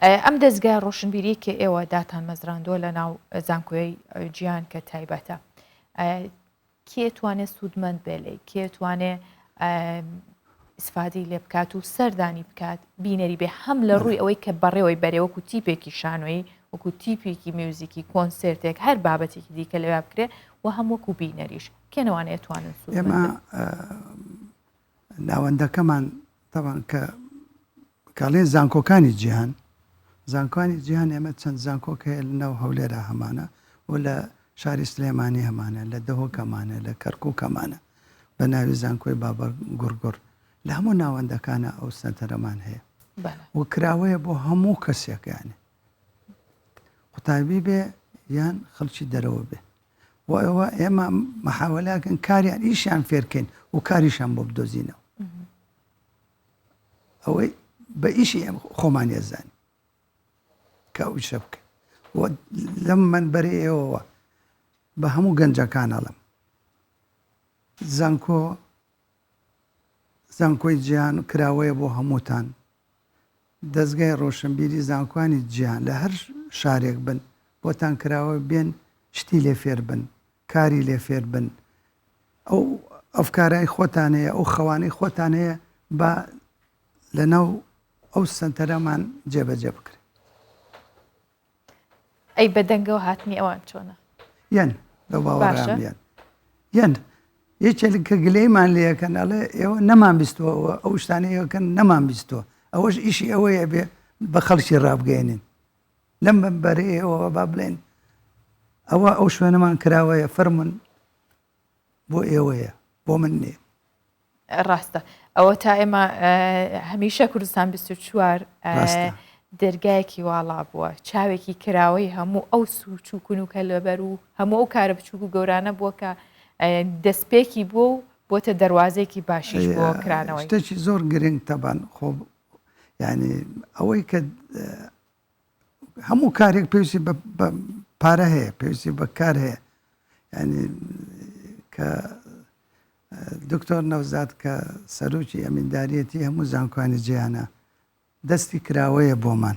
ئەم دەستگای ڕۆشنبیری کە ئێوە داتان مەزراندووە لە ناو زانکۆی گیان کە تایبەتە کێ توانێت سوودمەند بێلێ کێ توانێ ئیسفادی لێ بکات و سەردانی بکات بینەری بێ هەم لە ڕووی ئەوەی کە بەڕێوەی بەرێوەکو تیپێکی شانۆیی وەکو تیپێکی میوزیکی کۆنسرتێک هەر بابەتێکی دیکە لەوێ بکرێ و هەمووەکو بینەریش کێنەوانەیە توانن ئێمە ناوەندەکەمان تەوان کە کاڵێن زانکۆکانی جیهان زانکۆانی جیهان ئێمە چەند زانکۆک هەیە لە ناو هەولێرە هەمانە و لە شاری سلێمانی هەمانە لە دەهۆکەمانە لە کەرکووکەمانە بە ناوی زانکۆی بابەر گورگۆر لە هەموو ناوەندەکانە ئەو سەنتەرەمان هەیە و کراوەیە بۆ هەموو کەسێکیانێ قوتابی بێ یان خەڵکی دەرەوە بێ و ئەوە ئێمە مەحاوەلاکەن کاریان ئیشیان فێرکەین و کاریشان بۆ بدۆزینەوە ئەوەی بە ئیشی ئێمە خۆمان ێزانی کە ئەو شە بکەین لەم من بەرێ ئێوەوە بە هەموو گەنجەکان ئەڵم زانکۆی جیهان کراوەیە بۆ هەمووتان دەستگای ڕۆشنبیری زانکۆانی جیهان لە هەر شارێک بن بۆتان کراوە بێن شتی لێ فێر بن کاری لێ فێر بن ئەو ئەفکارای خۆتان هەیە ئەو خەوانەی خۆتان هەیە بە لەناو ئەو سنتەرەمان جێبەجێ بکرێت ئەی بەدەنگەوە هاتنی ئەوان چۆنە یەن لە باوەڕیان یەن یەکێک کە گلەیمان لەکەن ئەڵێ ئێوە نەمان بیستەوە ئەو شتانەیەکەن نەمان بیستەوە ئەوەش ئیشی ئەوەیە بێ بە خەڵکی ڕابگەێنین لەم بەرەیەوە با بڵێن ئەوە ئەو شوێنەمان کراوەیە فەرمون بۆ ئێوەیە بۆ من نییە ڕاستە ئەوە تا ئێمە هەمیشە کوردستان 24 دەرگایەکی واڵا بووە چاوێکی کراوەی هەموو ئەو سوچووکن و کە لەبەر و هەموو ئەو کارە بچووک و گەورانە بووە کە دەستپێکی بووە و بۆتە دەواازێکی باشیش بۆ کرانەوەی شتێکی زۆر گرنگ تەبان خۆ ینی ئەوەی کە هەموو کارێک پێویستی بە پارە هەیە پێویستی بە کار هەیە ینی کە دکتۆر نەوزاد کە سەرۆکی ئەمینداریەتی هەموو زانکۆانی جیهانە دەستی کراوەیە بۆمان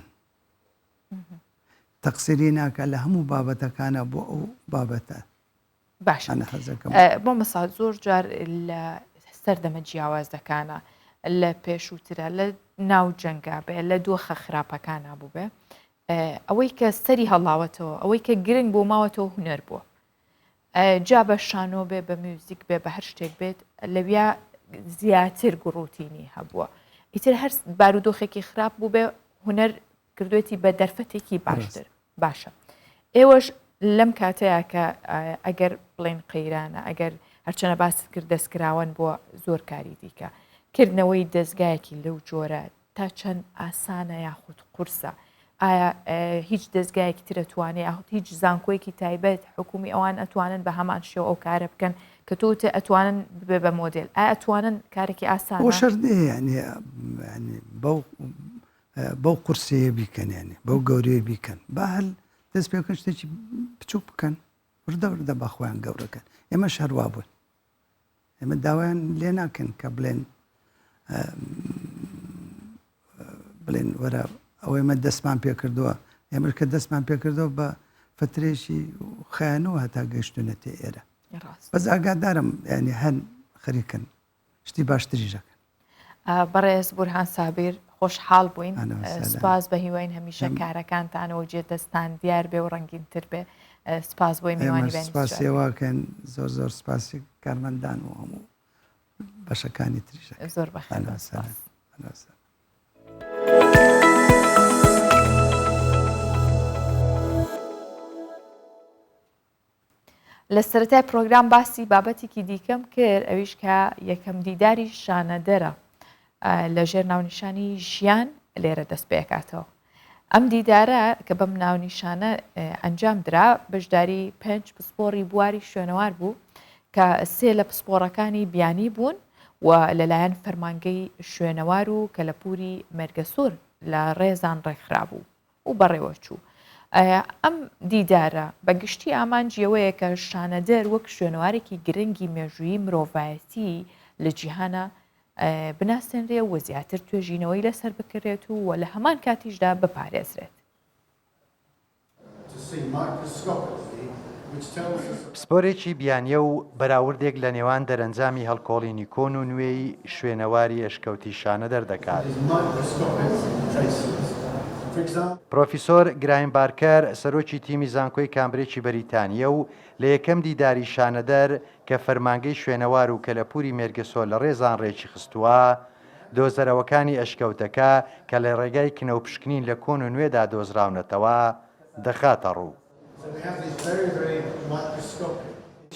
تەقسیری ناکە لە هەموو بابەتەکانە بۆ ئەو بابەتە باشە بۆ مەسا زۆر جار لە سەردەمە جیاوازەکانە لە پێشووترە لە ناو جەنگا بێ لە دۆخە خراپەکانە بوو بێ ئەوەی کە سەری هەڵاوەتەوە ئەوەی کە گرنگ بۆ ماوەتەوە هونەر بووە جا بە شانۆ بێ بە میوزیک بێ بە هەر شتێک بێت لەویا زیاتر گوڕوتینی هەبووە ئیتر هەر بارودۆخێکی خراپ بوو بێ هوەر کردوێتی بە دەرفەتێکی باشتر باشە ئێوەش لەم کاتەیە کە ئەگەر بڵێن قەیرانە ئەگەر هەرچەنە باست کرد دەستکراون بۆ زۆر کاری دیکە کردنەوەی دەستگایەکی لەو جۆرە تا چەند ئاسانە یاخود قورسە ئایا هیچ دەستگایەکی ترەتوانێت یاخود هیچ زانکۆیەکی تایبەت حکومی ئەوان ئەتوانن بە هەمان شێوە ئەو کارە بکەن کە تۆتە ئەتوانن ببێ بە مۆدل ئایا ئەتوانن کارێکی ئاسان بۆ شەردێ ینی بەو قورسەیە بیکەن ینی بەو گەورەیە بیکەن با هەل دەست پێکەن شتێکی بچوو بکەن وردە وردە بەخۆیان گەورەکەن ئێمە شەروا بوون ئێمە داوایان لێ ناکەن کە بڵێن وەرە ئەوەی ئمە دەستمان پێکردووە ئێمە کە دەستمان پێکردەوە بە فترێکی خیانەوە هەتا گەیشتونەتێ ئێرە بەس ئاگادارم ینی هەن خەریکن شتی باشتریژەکەن بەڕێز بورهان سابیر خۆشحاڵ بووین سپاس بە هیواین هەمیشە کارەکانتانەوە جێ دەستان دیار بێ و ڕەنگینتر بێ سپاس بۆی میوانی سپاسیێواکەن زۆر زۆر سپاسی کارمەندان و هەموو بەشەکانی تریژە زۆر بەخێر لە سەرەتای پرۆگرام باسی بابەتێکی دیکەم کرد ئەویش کە یەکەم دیداری شانەدەرە لەژێر ناونیشانی ژیان لێرە دەست پێکاتەوە ئەم دیدارە کە بەم ناونیشانە ئەنجام درا بەشداری 5 پسپۆڕی بواری شوێنەوار بوو کە 3 لە پسپۆڕەکانی بیانی بوون و لەلایەن فەرمانگەی شوێنەوار و کەلەپوری مێرگەسوور لە ڕێزان ڕێکخرا بوو و بەڕێوە چوو ئەم دیدارە بەگشتی ئامانجیەوەیە کە شانەدەر وەک شوێنەوارێکی گرنگی مێژووی مرۆڤایەتی لە جیهانە بناسێنرێ و زیاتر توێژینەوەی لەسەر بکرێت و لە هەمان کاتیشدا بپارێزرێت. پسپۆرێکی بیانیە و بەراوردێک لە نێوان دەرەنجامی هەڵکۆڵی نیکۆن و نوێی شوێنەواری ئەشکەوتی شانەدەر دەکات. پرۆفیسۆر گرایم بارکەر سەرۆکی تیمی زانکۆی کامبرێکی بەریتانیە و لە یەکەم دیداری شانەدەر کە فەرمانگەی شوێنەوار و کەلەپوری مێرگەسۆر لە ڕێزان ڕێکی خستووە دۆزەرەوەکانی ئەشکەوتەکە کە لە ڕێگای کنەوپشکنین لە کۆن و نوێدا دۆزراونەتەوە دەخاتە ڕوو.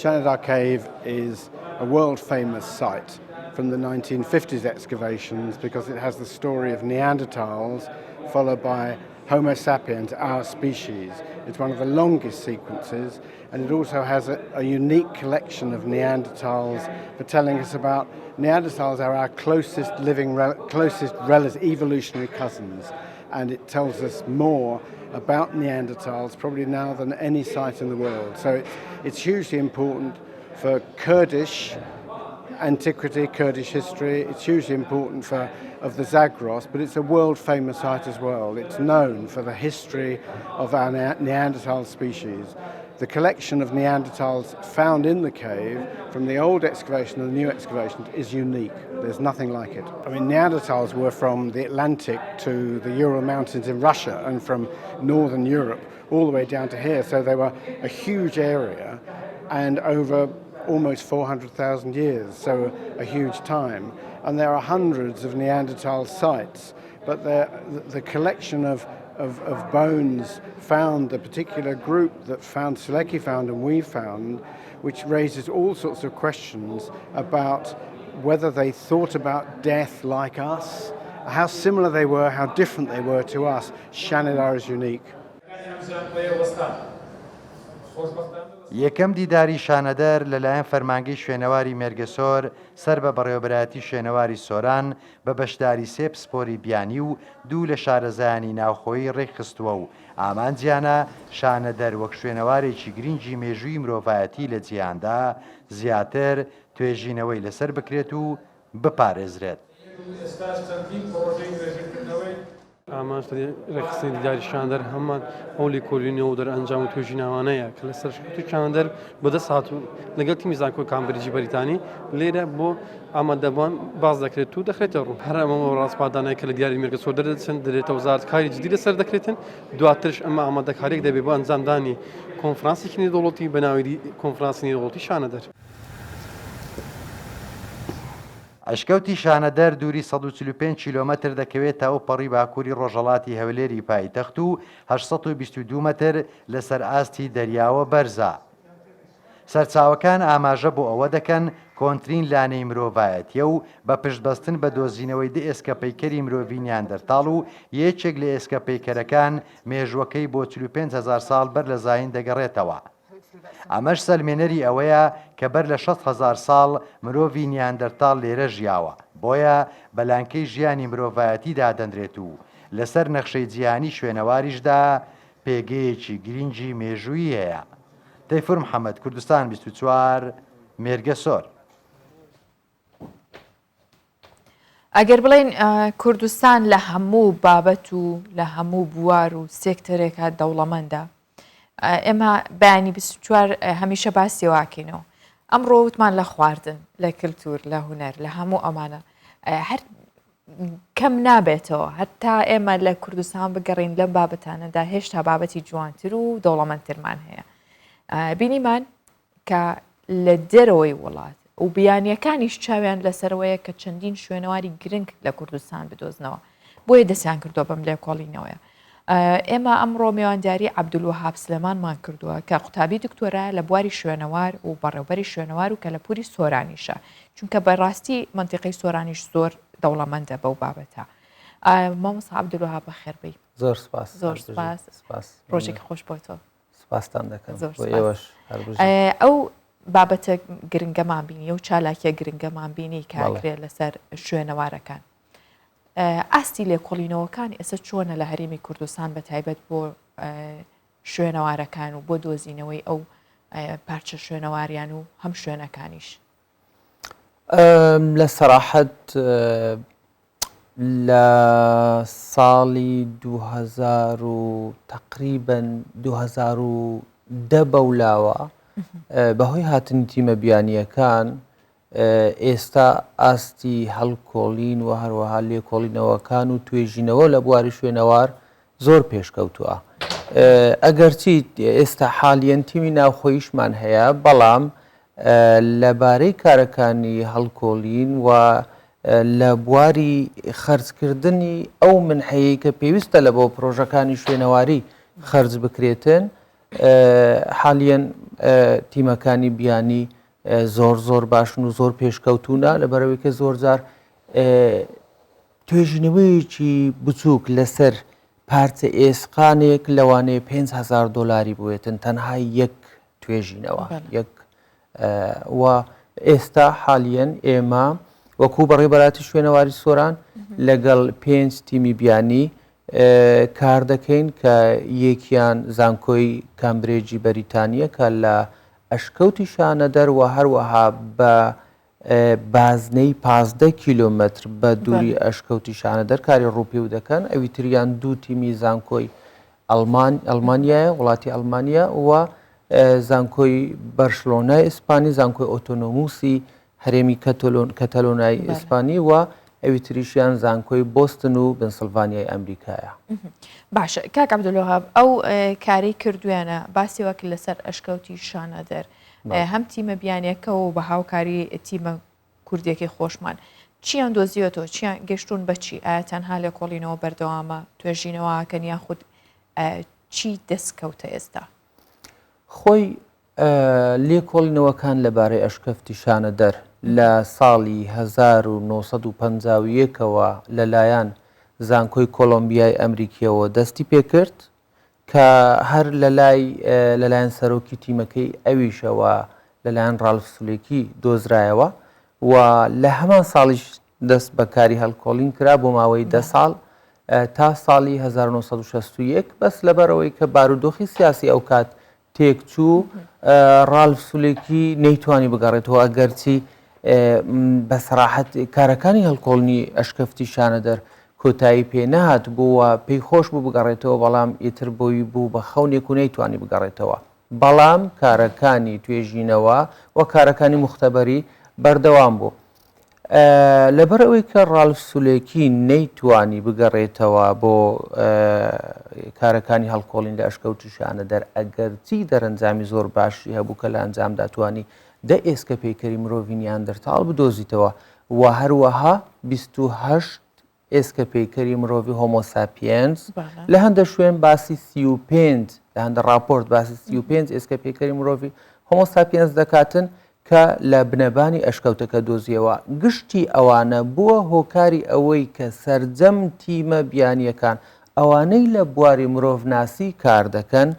Shanadar Cave is a world-famous site from the 1950s excavations because it has the story of Neanderthals followed by Homo sapiens, our species. It's one of the longest sequences, and it also has a unique collection of Neanderthals for telling us about Neanderthals are our closest evolutionary cousins, and it tells us more about Neanderthals probably now than any site in the world. So it's hugely important for Kurdish antiquity, Kurdish history. It's hugely important of the Zagros, but it's a world-famous site as well. It's known for the history of our Neanderthal species. The collection of Neanderthals found in the cave from the old excavation and the new excavation is unique. There's nothing like it. I mean, Neanderthals were from the Atlantic to the Ural Mountains in Russia and from northern Europe all the way down to here. So they were a huge area and over almost 400,000 years, so a huge time. And there are hundreds of Neanderthal sites, but the collection of bones found, the particular group that found Selecki found and we found, which raises all sorts of questions about whether they thought about death like us, how similar they were, how different they were to us. Shanidar is unique. یەکەم دیداری شانەدەر لەلایەن فەرمانگەی شوێنەواری مێرگەسۆر سەر بە بەڕێوەبەرایەتی شوێنەواری سۆران بە بەشداری 3 پسپۆری بیانی و 2 لە شارەزایانی ناوخۆیی ڕێکخستووە و ئامانجیانە شانەدەر وەک شوێنەوارێکی گرنگی مێژووی مرۆڤایەتی لە جیهاندا زیاتر توێژینەوەی لەسەر بکرێت و بپارێزرێت. ئامانجی ڕێکخستنی دیداری شانەدەر هەمان ئەو لێکۆڵینەوە و دەرئەنجام و توێژینەوانەیە کە لە سەرشکوتی شانەدەر بەدەست هاتوو لەگەڵ تیمی زانکۆی کامبریجی بەریتانی لێرە بۆ ئامادەبووان باز دەکرێت و دەخرێتە ڕوو هەر ئەمەوە ڕاستپادانەیە کە لە دیاری مێرگەسۆر دەرەچێت دەرێتە وزارەت کاری جدی لەسەر دەکرێتن دواترش ئەمە ئامادەکاریێک دەبێت بۆ ئەنجامدانی کۆنفرانسێکی نێودەوڵەتی بە ناوی کۆنفرانسی نێودەوڵەتی شانەدەر. ئەشکەوتی شانەدەر دووری 145 کیلۆمەتر دەکەوێت تا ئەوپەڕی باکووری ڕۆژەڵاتی هەولێری پایتەخت و 822 مەتر لەسەر ئاستی دەریاوە بەرزە. سەرچاوەکان ئاماژە بۆ ئەوە دەکەن کۆنترین لانەی مرۆڤایەتیە و بە پشتبەستن بە دۆزینەوەی دە ئێسکە پەیکەری مرۆڤی نیاندەرتاڵ و یەکێک لە ئێسکە پەیکەرەکان مێژوەکەی بۆ 45,000 ساڵ بەر لە زاین دەگەڕێتەوە. ئەمەش سەلمێنەری ئەوەیە کە بەر لە 6,000 ساڵ مرۆڤی نیاندەرتاڵ لێرە ژیاوە، بۆیە بەلانکەی ژیانی مرۆڤایەتی دادەنرێت و لەسەر نەخشەی جیهانی شوێنەواریشدا پێگەیەکی گرنگی مێژووی هەیە. تەیفور محەممەد، کوردستان 24 مێرگە سۆر. ئەگەر بڵێن کوردستان لە هەموو بابەت و لە هەموو بوار و سێکتەرێکە دەوڵەمەندە، ئێمە بەیانی 24 هەمیشە باسی واکەینەوە. ئەمڕۆ وتمان لە خواردن، لە کللتور، لە هوەر، لە هەموو ئەمانە هەر کەم نابێتەوە هەتا ئێمە لە کوردستان بگەڕین لەم بابەتانەدا هێشتا بابەتی جوانتر و دەوڵەمەندترمان هەیە. بینیمان کە لە دەرەوەی وڵات و بیانیەکانیش چاویان لەسەرەوەیە کە چەندین شوێنەواری گرنگ لە کوردستان بدۆزنەوە، بۆیە دەستیان کردووە بەم لێ کۆڵینەوەیە. ئێمە ئەمڕۆ میوانداری عەبدولوەهاب سلێمانمان کردووە کە قوتابی دکتۆرە لە بواری شوێنەوار و بەڕێوەبەری شوێنەوار و کە لە پووری سۆرانیشە، چونکە بەڕاستی منتیقەی سۆرانیش زۆر دەوڵەمەندە بەو بابەتە. مامۆستا عەبدولوەهاب بەخێربێی. زۆر سپاس. زۆر سپاس. ڕۆژێکی خۆش بۆ تۆ. سپاسان دەکەم. ئەو بابەتە گرنگەمان بینی و چالاکیە گرنگەمان بینی کاگرێت لەسەر شوێنەوارەکان. ئاستی لێکۆڵینەوەکان ئێستا چۆنە لە هەرێمی کوردستان بە تایبەت بۆ شوێنەوارەکان و بۆ دۆزینەوەی ئەو پارچە شوێنەواریان و هەم شوێنەکانیش؟ لە سەراحەت لە ساڵی 2000 و تقریبەن 2010 بەولاوە بەهۆی هاتنی تیمە بیانیەکان ئێستا ئاستی هەڵکۆڵین و هەروەها لێکۆڵینەوەکان و توێژینەوە لە بواری شوێنەوار زۆر پێشکەوتووە. ئەگەرچی ئێستا حالیەن تیمی ناوخۆیشمان هەیە، بەڵام لەبارەی کارەکانی هەڵکۆڵین و لە بواری خەرجکردنی ئەو منحەیەی کە پێویستە لە بۆ پرۆژەکانی شوێنەواری خەرج بکرێتن، حالیەن تیمەکانی بیانی زۆر باشن و زۆر پێشکەوتونە لەبەرەوەی کە زۆر جار توێژینەوەیەکی بچووک لەسەر پارچە ئێسقانێک لەوانەیە 5,000 دۆلاری بوێتن تەنها یەک توێژینەوە و ئێستا حالیەن ئێمە وەکوو بەڕێبەراتی شوێنەواری سۆران لەگەڵ 5 تیمی بیانی کار دەکەین کە یەکیان زانکۆی کامبرێجی بەریتانیە کە لە ئەشکەوتی شانەدەر و هەروەها بە بازنەی 15 کیلۆمەتر بە دووری ئەشکەوتی شانەدەر کاری ڕووپێ و دەکەن. ئەوی تریان دوو تیمی زانکۆی ئەڵمانیایە، وڵاتی ئەڵمانیا و زانکۆی بەرشلۆنای ئیسپانی، زانکۆی ئۆتۆنۆموسی هەرێمی کەتەلۆنای ئیسپانی و ئەوی تریشیان زانکۆی بۆستن و پێنسیلڤانیای ئەمریکایە. باشە کاک عەبدولوەهاب، ئەو کاری کردویانە باسی وەک لەسەر ئەشکەوتی شانەدەر هەم تیمە بیانیەکە و بە هاوکاری تیمە کوردێکی خۆشمان چیان دۆزیێتەوە، چیان گەشتون بەچی؟ ئایا تەنها لێکۆڵینەوە بەردەوامە توێژینەوەکەن یاخود چی دەستکەوتە ئێستا؟ خۆی لێکۆڵینەوەکان لەبارەی ئەشکەفتی شانەدەر لە ساڵی 1950ەوە لەلایەن زانکۆی کۆلۆمبیای ئەمریکیەوە دەستی پێکرد کە هەر لەلایەن سەرۆکی تیمەکەی ئەویشەوە لەلایەن ڕالف سولێکی دۆزرایەوە و لە هەمان ساڵیش دەست بەکاری هەڵکۆڵین کرا بۆ ماوەی 10 ساڵ تا ساڵی 1961 بەس لەبەرەوەی کە بارودۆخی سیاسی ئەو کات تێکچوو ڕالف سولێکی نەیتوانی بگەڕێتەوە، ئەگەرچی بەسەراحەت کارەکانی هەڵکۆڵنی ئەشکەفتی شانەدەر کۆتایی پێ نەهات بووە پێی خۆش بوو بگەڕێتەوە، بەڵام ئیتر بۆی بوو بە خەونێک و نەیتوانی بگەڕێتەوە. بەڵام کارەکانی توێژینەوە و کارەکانی مختەبەری بەردەوام بوو. لەبەرەوەی کە ڕالف سولێکی نەیتوانی بگەڕێتەوە بۆ کارەکانی هەڵکۆڵین لە ئەشکەوتی شانەدەر، ئەگەرچی دەرەنجامی زۆر باشی هەبوو کە لە ئەنجامدا توانی دە ئێسکە پێیکەری مرۆڤی نیاندەرتاڵ بدۆزیتەوە، و هەروەها 28 ئێسکە پێیکەری مرۆڤی هۆمۆساپیەنس لە هەندە شوێن باسی 35 لە هەندە راپۆرت باسی 35 ئێسکە پێیکەری مرۆڤی هۆمۆساپیەنس دەکاتن کە لە بنەبانی ئەشکەوتەکە دۆزیەوە. گشتی ئەوانە بووە هۆکاری ئەوەی کە سەرجەم تیمە بیانیەکان ئەوانەی لە بواری مرۆڤناسی کار دەکەن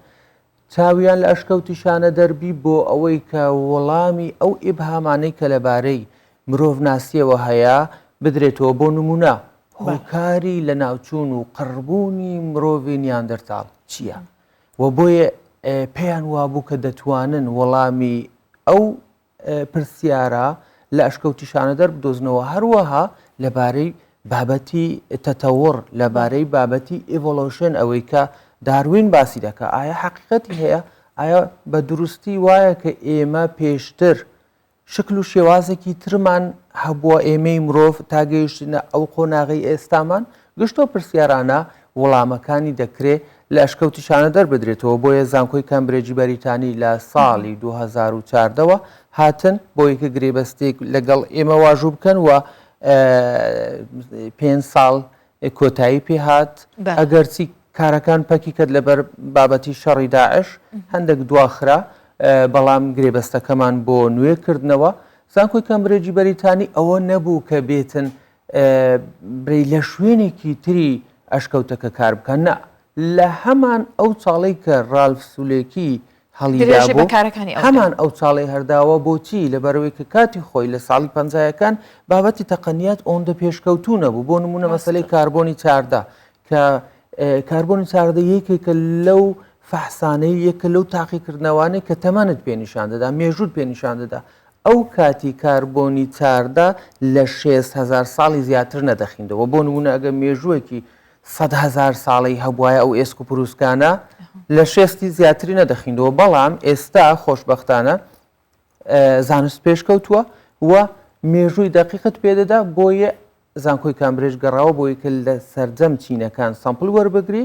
چاویان لە ئەشکەوتیشانە دەربی بۆ ئەوەی کە وەڵامی ئەو ئیبهامانەی کە لەبارەی مرۆڤناسیەوە هەیە بدرێتەوە. بۆ نمونە هۆکاری لە ناوچوون و قڕبوونی مرۆڤی نیاندەرتاڵ چییە؟ و بۆیە پێیان وابوو کە دەتوانن وەڵامی ئەو پرسیارە لە ئەشکەوتیشانە دەربدۆزنەوە. هەروەها لەبارەی بابەتی تەتەوڕ لەبارەی بابەتی ئیڤۆلۆشن ئەوەی کە داروین باسی دەکە ئایا حقیقەتی هەیە؟ ئایا بە دروستی وایە کە ئێمە پێشتر شکل و شێوازێکی ترمان هەبووە ئێمەی مرۆڤ تاگەیشتنە ئەو قۆناغی ئێستامان؟ گشتۆ پرسیارانە وەڵامەکانی دەکرێت لە ئەشکەوتیشانە دەربدرێتەوە. بۆیە زانکۆی کەمبرێجی بەریتانی لە ساڵی 2014ەوە هاتن بۆ یەکە گرێبەستێک لەگەڵ ئێمە واژوو بکەن و 5 ساڵ کۆتایی پێهات ئەگەرچی کارەکان پەکی کرد لەبەر بابەتی شەڕی داعش هەندێک دواخرا بەڵام گرێبەستەکەمان بۆ نوێکردنەوە. زانکۆی کەمبرێجی بەریتانی ئەوە نەبوو کە بێتن برەی لە شوێنێکی تری ئەشکەوتەکە کار بکەن نە لە هەمان ئەو چاڵی کە ڕالف سولێکی هەڵیدا بوو هەمان ئەو چاڵی هەرداوە بۆچی لەبەرەوەی کە کاتی خۆی لە ساڵی 50یەکان بابەتی تەقەنیات ئەوەندە پێشکەوتوو نەبوو. بۆ نمونە مەسەلەی کاربۆنی چاردە کە کاربۆنی چاردە یەکێکە لەو فەحسانەی یەکە لەو تاقیکردنەوانەی کە تەمەنت پێنیشان دەدا مێژوت پێنیشان دەدا. ئەو کاتی کاربۆنی چاردە لە 6,000 ساڵی زیاتر نەدەخیندەوە. بۆ نمونە ئەگە مێژووەکی 100,000 ساڵی هەبوایە ئەو ئێسک و پرووسکانە لە 6 زیاتری نەدەخیندەوە. بەڵام ئێستا خۆشببختانە زانست پێشکەوتووە و مێژووی دەقیقت پێدەدا. بۆیە زانکۆی کامبرێژ گەڕاوە بۆی کە لە سەرجەم چینەکان سامپل وەربگری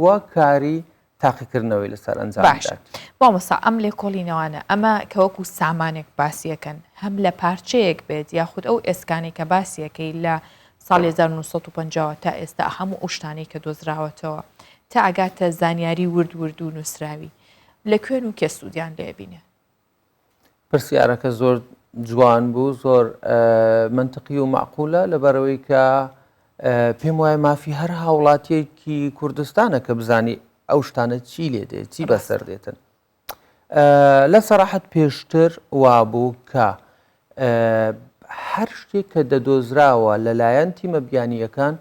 و کاری تاقیکردنەوەی لەسەر ئەنجامدات. بۆمەسا ئەم لێ کۆڵینەوانە ئەمە کە وەکو سامانێک باسیەکەن هەم لە پارچەیەک بێت یاخود ئەو ئێسکانی کە باسیەکەی لە ساڵی 1950 تا ئێستا هەموو ئەو شتانەی کە دۆزراوەتەوە تا ئاگاتە زانیاری ورد و نووسراوی لە کوێن و کێ سوودیان لێبینێ؟ پرسیارەکە زۆر جوان بوو زۆر منطقی و معقولە لەبەرەوەی کە پێم وایە مافی هەر هاوڵاتیەکی کوردستانە کە بزانی ئەو شتانە چی لێ دێت چی بەسەر دێتن. لە سەراحەت پێشتر وابوو کە هەر شتێک کە دەدۆزراوە لەلایەن تیمە بیانیەکان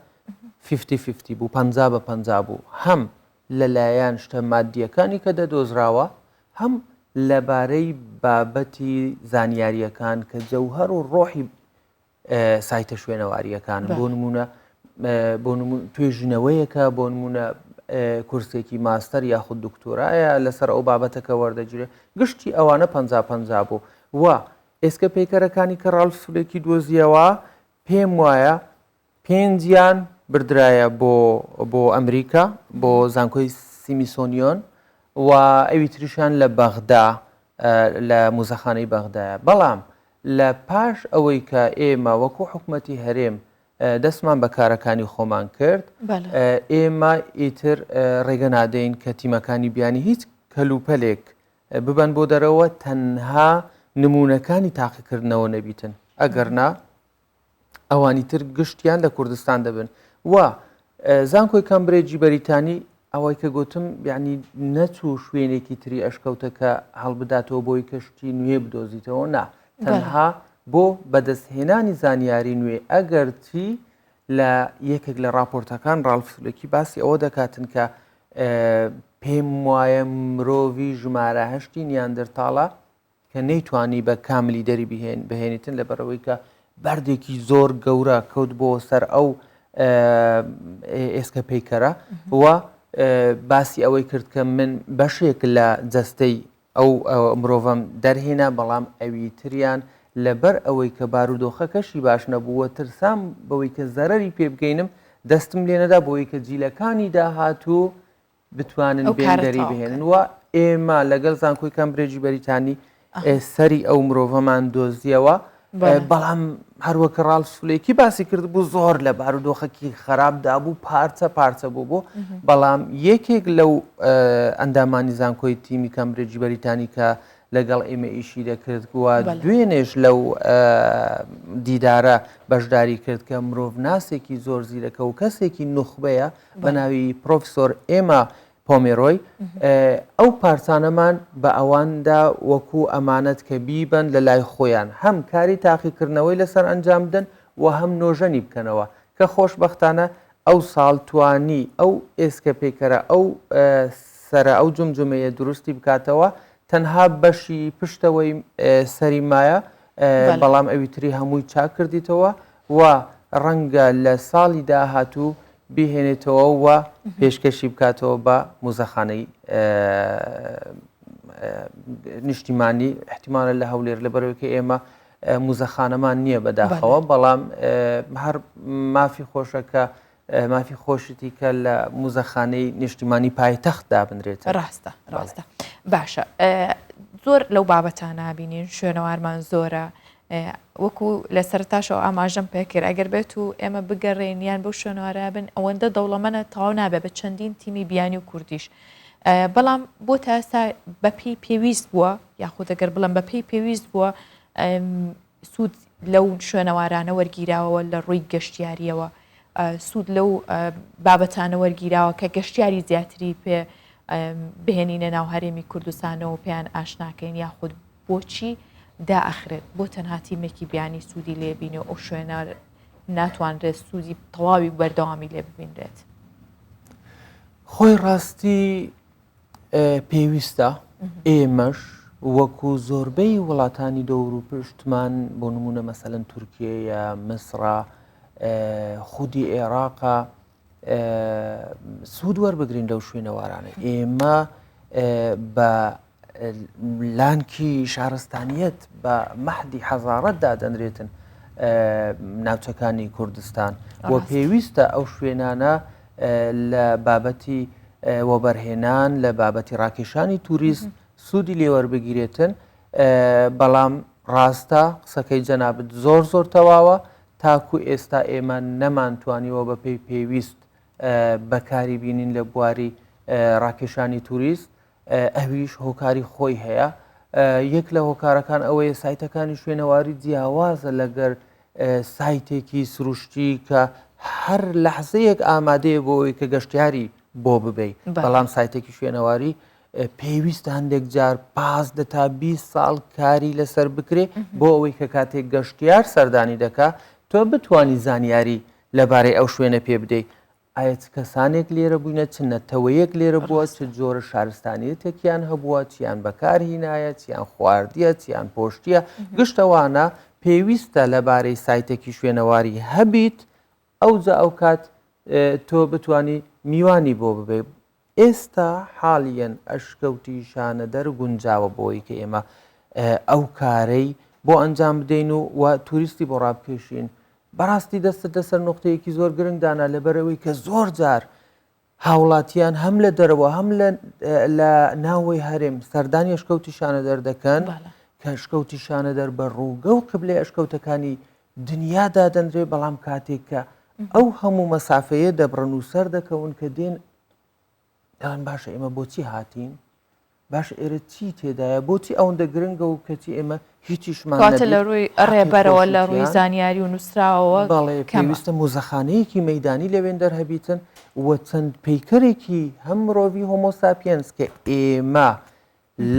50-50 بوو 50-50 بوو هەم لەلایەن شتە مادیەکانی کە دەدۆزراوە هەم لەبارەی بابەتی زانیاریەکان کە جەوهەر و ڕۆحی سایتە شوێنەواریەکان بۆ نمونە توێژینەوەیەکە بۆ نمونە کورسێکی ماستەر یاخود دکتۆرایە لەسەر ئەو بابەتەکە وەردەگیرێت گشتی ئەوانە 50-50 بوو و ئێسکە پێکەرەکانی کە ڕالف سولێکی دۆزیەوە پێم وایە 5 بردرایە بۆ ئەمریکا بۆ زانکۆی سیمیسۆنیۆن و ئەوی تریشان لە بەغدا لە موزەخانەی بەغدایە. بەڵام لە پاش ئەوەی کە ئێمە وەکو حکوومەتی هەرێم دەستمان بە کارەکانی خۆمان کرد ئێمە ئیتر ڕێگە نادەین کە تیمەکانی بیانی هیچ کەلوپەلێک ببەن بۆ دەرەوە تەنها نمونونەکانی تاقیکردنەوە نەبیتن ئەگەرنا ئەوانی تر گشتیان لە کوردستان دەبن و زانکۆی کەمبرێجی بەریتانی ئەوەی کە گوتم یعنی نەچوو شوێنێکی تری ئەشکەوتەکە هەڵبداتەوە بۆی کەشتی نوێ بدۆزیتەوە نا تەنها بۆ بەدەستهێنانی زانیاری نوێ ئەگەرچی لە یەکێک لە راپۆرتەکان ڕالف سولێکی باسی ئەوە دەکاتن کە پێم وایە مرۆڤی ژمارە 8 نیاندرتاڵە کە نەیتوانی بە کاملی دەری بهێنیتن لەبەرەوەی کە بەردێکی زۆر گەورە کەوت بۆ سەر ئەو ئێسکە پەیکەرە و باسی ئەوەی کرد کە من بەشێک لە جەستەی ئەو مرۆڤەم دەرهێنا بەڵام ئەوی تریان لەبەر ئەوەی کە بارودۆخەکەشی باش نەبووە ترسام بەوەی کە زەرەری پێ بگەینم دەستم لێنەدا بۆی کە جیلەکانی داهاتوو بتوانن بێندەری بهێنن و ئێمە لەگەڵ زانکۆی کەمبرێجی بەریتانی سەری ئەو مرۆڤەمان دۆزیەوە بەڵام هەروەکە ڕالسولێکی باسی کرد بوو زۆر لە بارودۆخەکی خراپدا بوو پارچە بوو بۆ بەڵام یەکێک لەو ئەندامانی زانکۆی تیمی کەمبریجی بەریتانی کە لەگەڵ ئێمە ئیشی دەکرد وە دوێنێش لەو دیدارە بەشداری کرد کە مرۆڤ ناسێکی زۆر زیرەکە و کەسێکی نوخبەیە بە ناوی پرۆفسۆر ئێمە پۆمێرۆی ئەو پارچانەمان بە ئەواندا وەکو ئەمانەت کە بیبن لە لای خۆیان هەم کاری تاقیکردنەوەی لەسەر ئەنجام بدەن و هەم نۆژەنی بکەنەوە کە خۆشبەختانە ئەو ساڵ توانی ئەو ئێسکە پێکەرە ئەو سەرە ئەو جمجمەیە دروستی بکاتەوە تەنها بەشی پشتەوەی سەریمایە بەڵام ئەویتری هەمووی چاک کردیتەوە و ڕەنگە لە ساڵی داهاتوو بهێنێتەوە و پێشکەشی بکاتەوە بە موزەخانەی نیشتیمانی احتیمالە لە هەولێر لەبەرەوەی کە ئێمە موزەخانەمان نییە بەداخەوە بەڵام هەر مافی خۆشەکە مافی خۆشتی کە لە موزەخانەی نیشتیمانی پایتەخت دابنرێت ڕاستە باشە زۆر لەو بابەتانە بینین شوێنەوارمان زۆرە وەکو لە سەرتاشەوە ئاماژەم پێکرد ئەگەر بێت و ئێمە بگەڕێنیان بەو شوێنوارە بن ئەوەندە دەوڵەمەنە تاو نابێت بە چەندین تیمی بیانی و کوردیش بەڵام بۆ تا ئێستا بەپێی پێویست بووە یاخود ئەگەر بڵم بەپێی پێویست بووە سوود لەو شوێنەوارانە وەرگیراوە لە ڕووی گەشتیاریەوە سوود لەو بابەتانە وەرگیراوە کە گەشتیاری زیاتری پێ بهێنینە ناو هەرێمی کوردستانەوە پێیان ئاشناکەین یاخود بۆچی داخرێت بۆ تەنها تیمێکی بیانی سوودی لێبینێ ئەو شوێنە ناتوانرێت سوودی تەواوی بەردەوامی لێ ببینرێت خۆی ڕاستی پێویستە ئێمەش وەکو زۆربەی وڵاتانی دەور و پشتمان بۆ نمونە مەسەلەن تورکیە یا مسرە خودی عێراقا سوود وەربگرین لەو شوێنەوارانە ئێمە بە لانکی شارستانیەت بە مەحدی حەزارەتدا دەنرێتن ناوچەکانی کوردستان و پێویستە ئەو شوێنانە لە بابەتی وەبەرهێنان لە بابەتی ڕاکێشانی توریست سوودی لێوەربگیرێتن بەڵام ڕاستە قسەکەی جەنابەت زۆر تەواوە تاکو ئێستا ئێمە نەمانتوانیەوە بە پێی پێویست بەکاری بینین لە بواری ڕاکێشانی توریست ئەویش هۆکاری خۆی هەیە یەک لە هۆکارەکان ئەوەیە سایتەکانی شوێنەواری جیاوازە لەگەر سایتێکی سروشتی کە هەر لەحزەیەک ئامادەیە بۆ ئەوەی کە گەشتیاری بۆ ببێ بەڵام سایتێکی شوێنەواری پێویستە هەندێک جار 15 تا 20 ساڵ کاری لەسەر بکرێ بۆ ئەوەی کە کاتێک گەشتیار سەردانی دەکا تۆ بتوانی زانیاری لەبارەی ئەو شوێنە پێ بدەیت ئایا کەسانێک لێرە بووینە چ نەتەوەیەک لێرە بووە چ جۆرە شارستانیەتێکیان هەبووە چیان بەکارهینایە چیان خواردیە چیان پۆشتیە گشتەوانە پێویستە لەبارەی سایتێکی شوێنەواری هەبیت ئەوجا ئەو کات تۆ بتانی میوانی بۆ ببێ ئێستا حاڵیەن ئەشکەوتی شانە دەر گونجاوە بۆی کە ئێمە ئەو کارەی بۆ ئەنجام بدەین و توریستی بۆ ڕابکێشین بەڕاستی دەسەر نقطەیەکی زۆر گرنگدانا لەبەرەوەی کە زۆر جار هاوڵاتیان هەم لە دەرەوە هەم لە ناوەی هەرێم سەردانی ئەشکەوتی شانە دەردەکەن کە ئەشکەوتی شانە دەر بە ڕووگە و قبلەی ئەشکەوتەکانی دنیادا دەنرێ بەڵام کاتێک کە ئەو هەموو مەسافەیە دەبڕن و سەر دەکەون کە دێن دەڵێن باشە ئێمە بۆچی هاتین باش ئێرە چی تێدایە بۆچی ئەوەندە گرنگە و کەچی ئێمە هیچیشمان لە ڕووی ڕێبەرەوە لە ڕووی زانیاری و نووسراوە بەڵێ پێویستە مۆزەخانەیەکی مەدانی لەوێن دەرهەبیتن وە چەند پەیکەرێکی هەم مرۆڤی هۆمۆساپیەنس کە ئێمە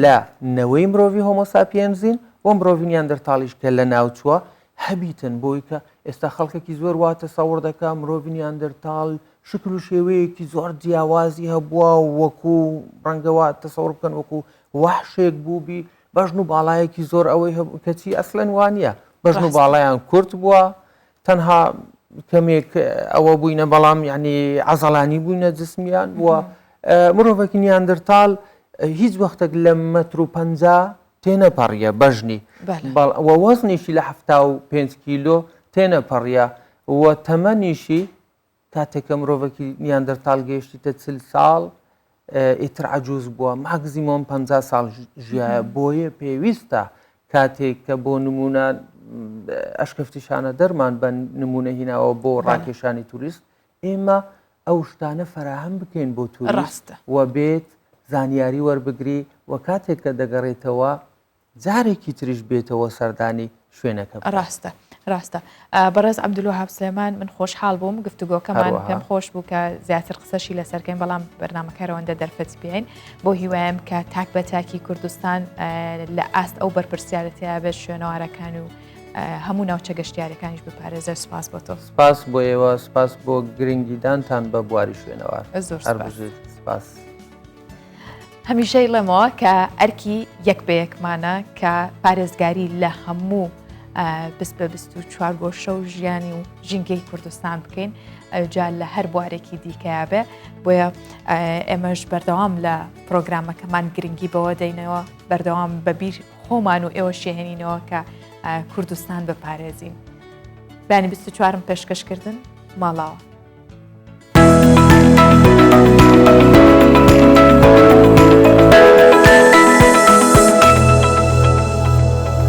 لە نەوەی مرۆڤی هۆمۆساپیەنزین و مرۆڤی نیاندەرتاڵیش کە لە ناوچووە هەبیتن بۆی کە ئێستا خەڵکێکی زۆر واتە سەوڕ دەکا مرۆڤی نیاندەرتاڵ شکل و شێوەیەکی زۆر جیاوازی هەبووە وەکو ڕەنگەوە تەسەوڕ بکەن وەکو وەحشێک بووبی بەژن و باڵایەکی زۆر ئەوەی کەچی ئەسلەن وانە بەژن و باڵایان کورت بووە تەنها کەمێک ئەوە بووینە بەڵام یعنی عەزەڵانی بووینە جسمیان وە مرۆڤێکی نیاندەرتاڵ هیچ وەختێک لە مەتر و پەنجا تێنەپەڕیە بەژنی وە وەزنیشی لە 75 کیلۆ تێنەپەڕیە وە تەمەنیشی کاتێککە مرۆڤێکی نیاندەرتاڵ گەیشتیتە 40 ساڵ ئیتر عەجوز بووە ماگزیمۆم 50 ساڵ ژیایە بۆیە پێویستە کاتێک کە بۆ نمونە ئەشکەفتیشانە دەرمان بە نمونە هیناوە بۆ ڕاکێشانی توریست ئێمە ئەو شتانە فراهم بکەین بۆ توریست و بێت زانیاری وەربگری و کاتێک کە دەگەڕێتەوە جارێکی تریش بێتەوە سەردانی شوێنەکە. ڕاستە بەڕێز عەبدولوهاب سلێمان من خۆشحاڵ بووم گفتوگۆکەمان پێم خۆش بوو کە زیاتر قسەشی لەسەرکەین بەڵام بەرنامەکەرەوەندە دەرفەت بێن بۆ هیوایم کە تاک بە تاکی کوردستان لە ئاست ئەو بەرپرسیارەتەیە بێت شوێنەوارەکان و هەموو ناوچە گەشتیارەکانیش بپارێزە. سپاس بۆ تۆ. سپاس بۆ ئێوە، سپاس بۆ گرنگیدانتان بە بواری شوێنەوار. زۆر سپاس. هەمیشەی لەمەوە کە ئەرکی یەک بە یەکمانە کە پارێزگاری لە هەموو 24 گۆشە و ژیانی و ژینگەی کوردستان بکەین ئەوجا لە هەر بوارێکی دیکەیا بێ بۆیە ئێمەش بەردەوام لە پرۆگرامەکەمان گرنگی بەوە دەینەوە بەردەوام بەبیر خۆمان و ئێوە شێهێنینەوە کە کوردستان بپارێزین. بانی 24 پێشکەشکردن ماڵاوە.